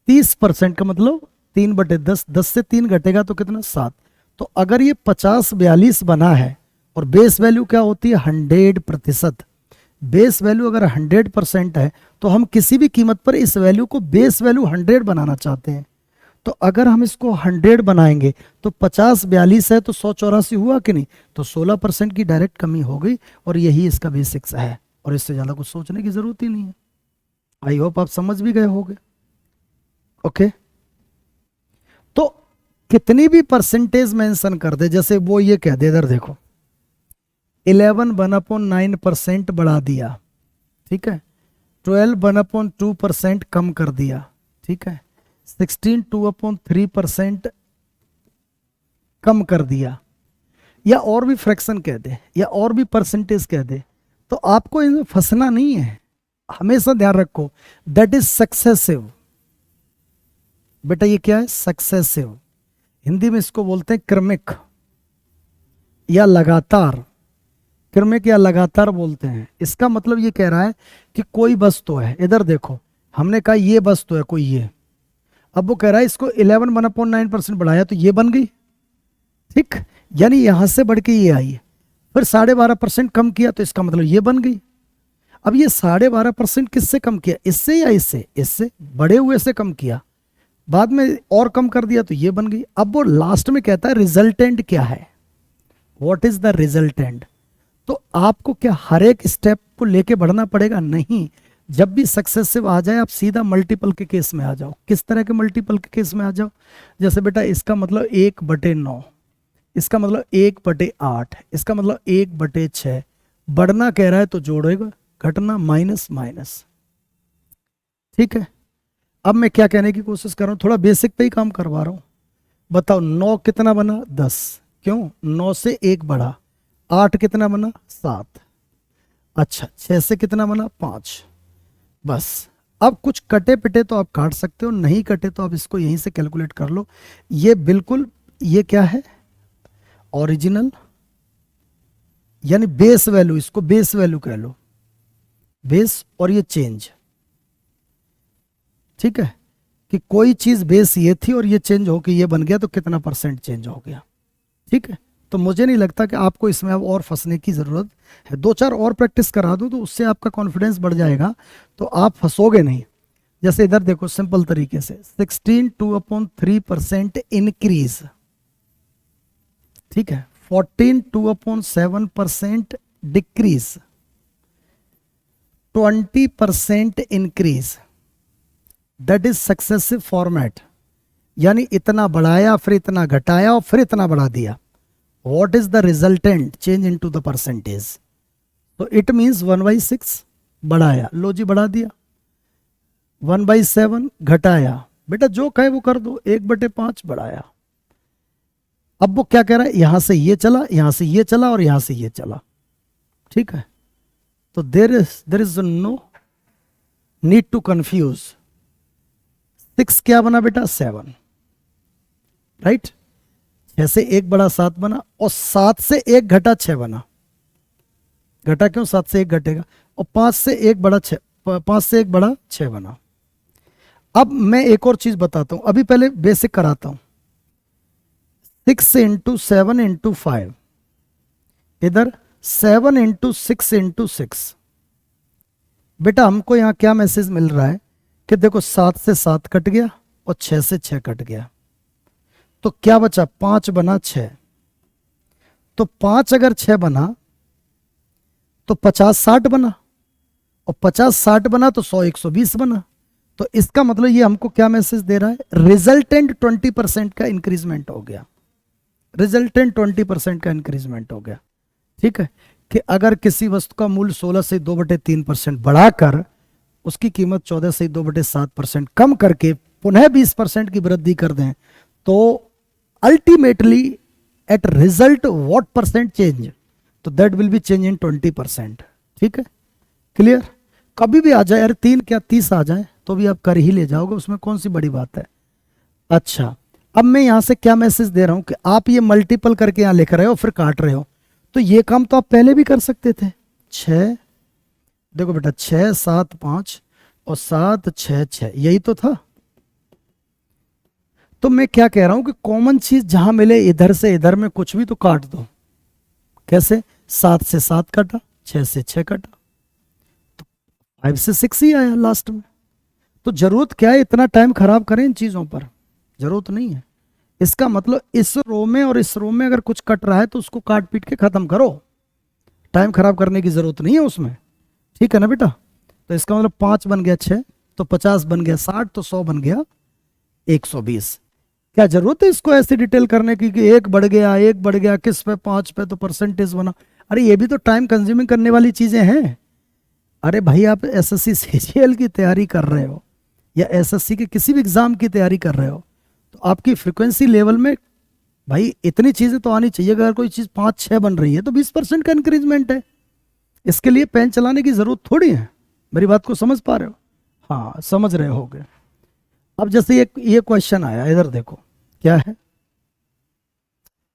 A: 30% का मतलब 3/10, 10 से 3 घटेगा तो कितना 7। तो अगर ये 50 42 बना है और बेस वैल्यू क्या होती है 100%, बेस वैल्यू अगर 100% है तो हम किसी भी कीमत पर इस वैल्यू को बेस वैल्यू 100 बनाना चाहते हैं। तो अगर हम इसको 100 बनाएंगे तो 50 42 है तो 184 हुआ कि नहीं, तो 16% की डायरेक्ट कमी हो गई, और यही इसका बेसिक्स है, और इससे ज्यादा कुछ सोचने की जरूरत ही नहीं है। आई होप आप समझ भी गए होंगे। ओके, तो कितनी भी परसेंटेज मेंशन कर दे, जैसे वो ये कह दे, इधर देखो 11 1/9% बढ़ा दिया, ठीक है। 12 1/2% कम कर दिया, ठीक है। 16 2/3% कम कर दिया, या और भी फ्रैक्शन कह दे या और भी परसेंटेज कह दे, तो आपको इनमें फंसना नहीं है। हमेशा ध्यान रखो दैट इज सक्सेसिव। बेटा ये क्या है सक्सेसिव, हिंदी में इसको बोलते हैं क्रमिक या लगातार, क्रमिक या लगातार बोलते हैं। इसका मतलब ये कह रहा है कि कोई वस्तु है, इधर देखो हमने कहा ये वस्तु है कोई ये, अब वो कह रहा है इसको 11 1/9% बढ़ाया तो ये बन गई, ठीक, यानी यहां से बढ़ के ये आई, फिर 12.5% कम किया तो इसका मतलब ये बन गई। अब ये 12.5% किससे कम किया, इससे या इससे, इससे बड़े हुए से कम किया, बाद में और कम कर दिया तो ये बन गई। अब वो लास्ट में कहता है रिजल्टेंट क्या है, व्हाट इज द रिजल्टेंट। तो आपको क्या हर एक स्टेप को लेके बढ़ना पड़ेगा, नहीं। जब भी सक्सेसिव आ जाए आप सीधा मल्टीपल के केस में आ जाओ। किस तरह के मल्टीपल के केस में आ जाओ, जैसे बेटा इसका मतलब 1/9, इसका मतलब 1/8, इसका मतलब 1/6। बढ़ना कह रहा है तो जोड़ेगा, घटना माइनस माइनस। ठीक है, अब मैं क्या कहने की कोशिश कर रहा हूं, थोड़ा बेसिक पे ही काम करवा रहा हूं। बताओ 9 कितना बना, 10। क्यों, 9 से 1 बढ़ा। 8 कितना बना, 7। अच्छा 6 से कितना बना, 5। बस। अब कुछ कटे पिटे तो आप काट सकते हो, नहीं कटे तो आप इसको यहीं से कैलकुलेट कर लो। ये बिल्कुल, ये क्या है, ओरिजिनल यानी बेस वैल्यू, इसको बेस वैल्यू कह लो, बेस, और ये चेंज। ठीक है, कि कोई चीज बेस ये थी और ये चेंज होकर ये बन गया तो कितना % चेंज हो गया। ठीक है, तो मुझे नहीं लगता कि आपको इसमें अब और फंसने की जरूरत है। 2-4 और प्रैक्टिस करा दूं तो उससे आपका कॉन्फिडेंस बढ़ जाएगा, तो आप फंसोगे नहीं। जैसे इधर देखो सिंपल तरीके से 16 2/3% इंक्रीज। ठीक है, 14 2/7% decrease, 20% increase. That is successive format, यानी इतना बढ़ाया फिर इतना घटाया और फिर इतना बढ़ा दिया। What is the resultant change into the percentage? तो it means 1/6 बढ़ाया, लो जी बढ़ा दिया। 1/7 घटाया, बेटा जो कहे वो कर दो, 1/5 बढ़ाया। अब वो क्या कह रहा है, यहां से ये चला, यहां से ये चला और यहां से ये चला। ठीक है, तो there is no need to confuse। 6 क्या बना बेटा, 7, राइट। 6 से 1 बढ़ा 7 बना, और 7 से 1 घटा 6 बना। घटा क्यों, 7 से 1 घटेगा, और 5 से 1 बढ़ा 6, 5 से 1 बढ़ा 6 बना। अब मैं एक और चीज बताता हूं, अभी पहले बेसिक कराता हूं। 6 × 7 × 5, इधर 7 × 6 × 6। बेटा हमको यहां क्या मैसेज मिल रहा है कि देखो 7 से 7 कट गया और 6 से 6 कट गया, तो क्या बचा, 5 बना 6। तो 5 अगर 6 बना तो 50-60 बना, और 50-60 बना तो 100-120 बना। तो इसका मतलब ये हमको क्या मैसेज दे रहा है, रिजल्टेंट 20% का इंक्रीजमेंट हो गया। रिजल्टेंट 20% का इंक्रीजमेंट हो गया। ठीक है, कि अगर किसी वस्तु का मूल्य 16 से 2/3% बढ़ाकर उसकी कीमत 14 से 2/7% कम करके पुनः 20% की वृद्धि कर दें, तो ultimately at result what % change, तो that will be change in 20%। ठीक है, क्लियर। कभी भी आ जाए, अरे 3 क्या 30 आ जाए तो भी आप कर ही ले जाओगे, उसमें कौन सी बड़ी बात है। अच्छा, अब मैं यहां से क्या मैसेज दे रहा हूं कि आप ये मल्टीपल करके यहां लिख रहे हो फिर काट रहे हो, तो ये काम तो आप पहले भी कर सकते थे। 6, देखो बेटा 6 7 5 और 7 6 6, यही तो था। तो मैं क्या कह रहा हूं कि कॉमन चीज जहां मिले इधर से इधर में कुछ भी तो काट दो। कैसे, 7 से 7 कटा, 6 से 6 कटा, तो 5 से 6 ही आया लास्ट में। तो जरूरत क्या है इतना टाइम खराब करें इन चीजों पर, जरूरत नहीं है। इसका मतलब इस रो में और इस रो में अगर कुछ कट रहा है तो उसको काट पीट के खत्म करो, टाइम खराब करने की जरूरत नहीं है उसमें। ठीक है ना बेटा, तो इसका मतलब 5 बन गया 6, तो 50 बन गया 60, तो 100 बन गया 120। क्या जरूरत है इसको ऐसे डिटेल करने की कि 1 बढ़ गया 1 बढ़ गया, किस पे, 5 पे, तो परसेंटेज बना। अरे ये भी तो टाइम कंज्यूमिंग करने वाली चीजें हैं। अरे भाई आप एसएससी सीजीएल की तैयारी कर रहे हो या एसएससी के किसी भी एग्जाम की तैयारी कर रहे हो, तो आपकी फ्रिक्वेंसी लेवल में भाई इतनी चीजें तो आनी चाहिए। अगर कोई चीज 5-6 बन रही है तो 20% का इंक्रीजमेंट है। इसके लिए पेन चलाने की जरूरत थोड़ी है। मेरी बात को समझ पा रहे हो? हाँ समझ रहे होगे। अब जैसे ये क्वेश्चन आया, इधर देखो क्या है,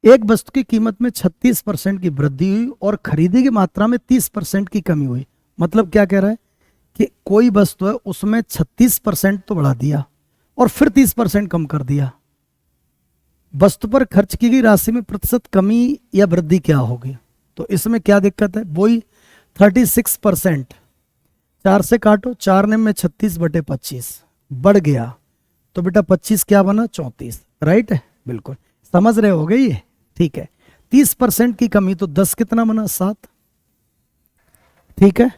A: एक वस्तु की कीमत में 36% की वृद्धि हुई और खरीदी की मात्रा में 30% की कमी हुई। मतलब क्या कह रहा है कि कोई वस्तु है उसमें 36% तो बढ़ा दिया और फिर 30% कम कर दिया। वस्तु पर खर्च की गई राशि में प्रतिशत कमी या वृद्धि क्या होगी? तो इसमें क्या दिक्कत है, वही 36%, 4 से काटो, 4 ने में 36/25 बढ़ गया, तो बेटा 25 क्या बना 34, राइट है, बिल्कुल समझ रहे होगे ये, ठीक है। 30% की कमी तो 10 कितना बना 7, ठीक है।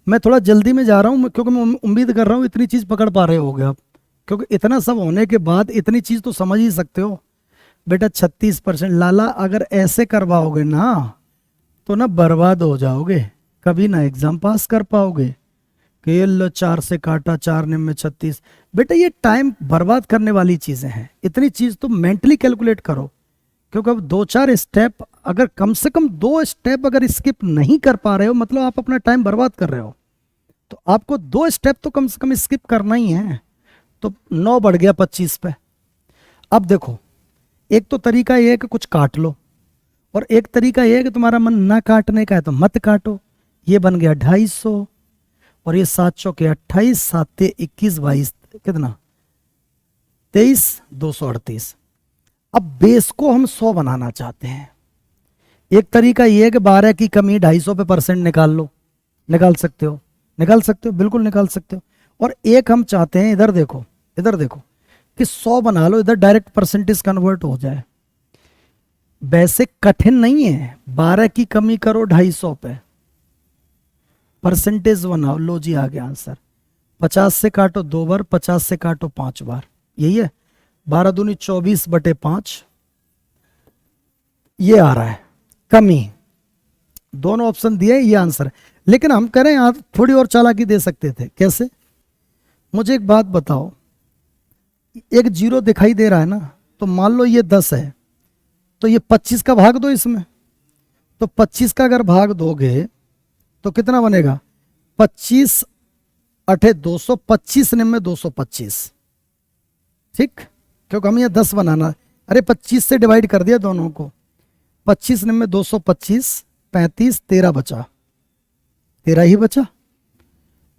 A: मैं थोड़ा जल्दी में जा रहा हूं क्योंकि मैं उम्मीद कर रहा हूं इतनी चीज पकड़ पा रहे होगे आप, क्योंकि इतना सब होने के बाद इतनी चीज तो समझ ही सकते हो। बेटा 36%, लाला अगर ऐसे करवाओगे ना तो ना बर्बाद हो जाओगे, कभी ना एग्जाम पास कर पाओगे कि लो 4 से काटा, 4 निम में 36। बेटा ये टाइम बर्बाद करने वाली चीजें हैं, इतनी चीज तो मेंटली कैलकुलेट करो, क्योंकि अब 2-4 स्टेप, अगर कम से कम 2 स्टेप अगर स्किप नहीं कर पा रहे हो मतलब आप अपना टाइम बर्बाद कर रहे हो। तो आपको 2 स्टेप तो कम से कम स्किप करना ही है। तो 9 बढ़ गया 25 पे। अब देखो, एक तो तरीका ये है कि कुछ काट लो, और एक तरीका ये है कि तुम्हारा मन ना काटने का है तो मत काटो। ये बन गया 250, और ये 7 चौके 28, 7 21 22 कितना 23, 238। अब बेस को हम 100 बनाना चाहते हैं। एक तरीका यह है कि 12 की कमी 250 पे परसेंट निकाल लो, निकाल सकते हो, निकाल सकते हो, बिल्कुल निकाल सकते हो। और एक हम चाहते हैं, इधर देखो, इधर देखो कि 100 बना लो, इधर डायरेक्ट परसेंटेज कन्वर्ट हो जाए। वैसे कठिन नहीं है, 12 की कमी करो 250 पे, परसेंटेज बनाओ, लो जी आ गया आंसर। 50 से काटो 2 बार, 50 से काटो 5 बार, यही है। 12 दूनी 24/5, ये आ रहा है कमी। दोनों ऑप्शन दिए, ये आंसर है। लेकिन हम कह रहे हैं आप थोड़ी और चालाकी दे सकते थे। कैसे? मुझे एक बात बताओ, एक 0 दिखाई दे रहा है ना, तो मान लो ये 10 है, तो ये 25 का भाग दो इसमें। तो 25 का अगर भाग दोगे तो कितना बनेगा, 25 8 200, 25 निम्न 225, ठीक, क्योंकि हम ये 10 बनाना। अरे 25 से डिवाइड कर दिया दोनों को, 25 निम्न 225, 35, 13 बचा, 13 ही बचा,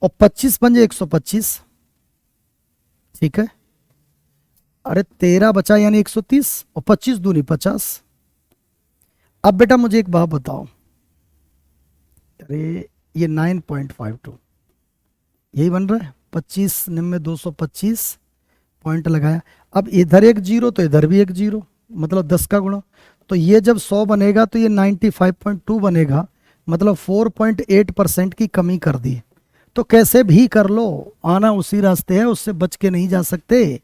A: और 25 पंजे 125, ठीक है। अरे 13 बचा यानी 130, और 25 दूनी 50। अब बेटा मुझे एक बात बताओ, अरे ये 9.52 यही बन रहा है, 25 निम्न 225 पॉइंट लगाया। अब इधर एक 0 तो इधर भी एक 0, मतलब 10 का गुणा, तो ये जब 100 बनेगा तो ये 95.2 बनेगा, मतलब 4.8% की कमी कर दी। तो कैसे भी कर लो, आना उसी रास्ते है, उससे बच के नहीं जा सकते।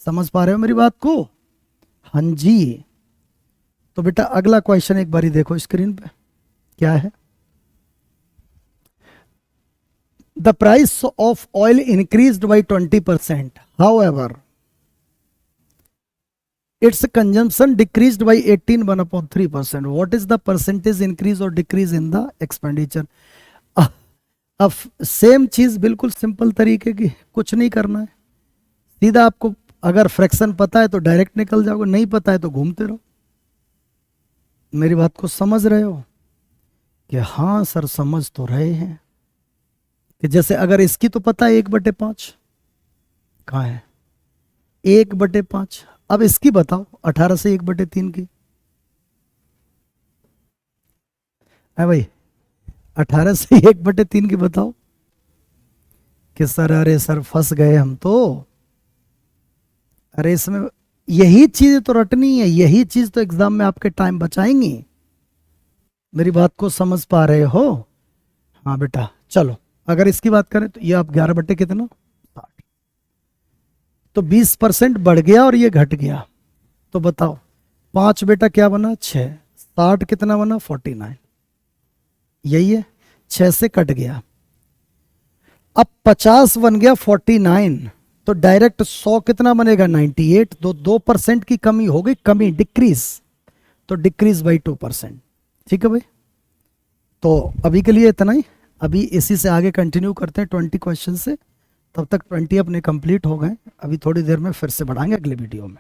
A: समझ पा रहे हो मेरी बात को? हाँ जी। तो बेटा अगला क्वेश्चन एक बारी देखो स्क्रीन पे, क्या है। The price of oil increased by 20%. However, its consumption decreased by 18.1/3%. What is the percentage increase or decrease in the expenditure? अब सेम चीज बिल्कुल सिंपल तरीके की, कुछ नहीं करना है, सीधा आपको अगर फ्रैक्शन पता है तो डायरेक्ट निकल जाओगे, नहीं पता है तो घूमते रहो। मेरी बात को समझ रहे हो? कि हाँ सर समझ तो रहे हैं। कि जैसे अगर इसकी तो पता है 1/5 कहाँ है, 1/5। अब इसकी बताओ 18 से 1/3 की है भाई, 18 से 1/3 की बताओ। कि सर अरे सर फंस गए हम तो, अरे इसमें यही चीज तो रटनी है, यही चीज तो एग्जाम में आपके टाइम बचाएंगी। मेरी बात को समझ पा रहे हो? हाँ बेटा चलो, अगर इसकी बात करें तो ये आप 11 कितना 60, तो 20% बढ़ गया और ये घट गया। तो बताओ 5 बेटा क्या बना 6, 60 कितना बना 49, यही है, 6 से कट गया। अब 50 बन गया 49, तो डायरेक्ट 100 कितना बनेगा 98। 2% की कमी हो गई, कमी डिक्रीज, तो डिक्रीज बाई 2%। ठीक है भाई, तो अभी के लिए इतना ही। अभी इसी से आगे कंटिन्यू करते हैं 20 क्वेश्चन से, तब तक 20 अपने कंप्लीट हो गए। अभी थोड़ी देर में फिर से बढ़ाएंगे अगले वीडियो में।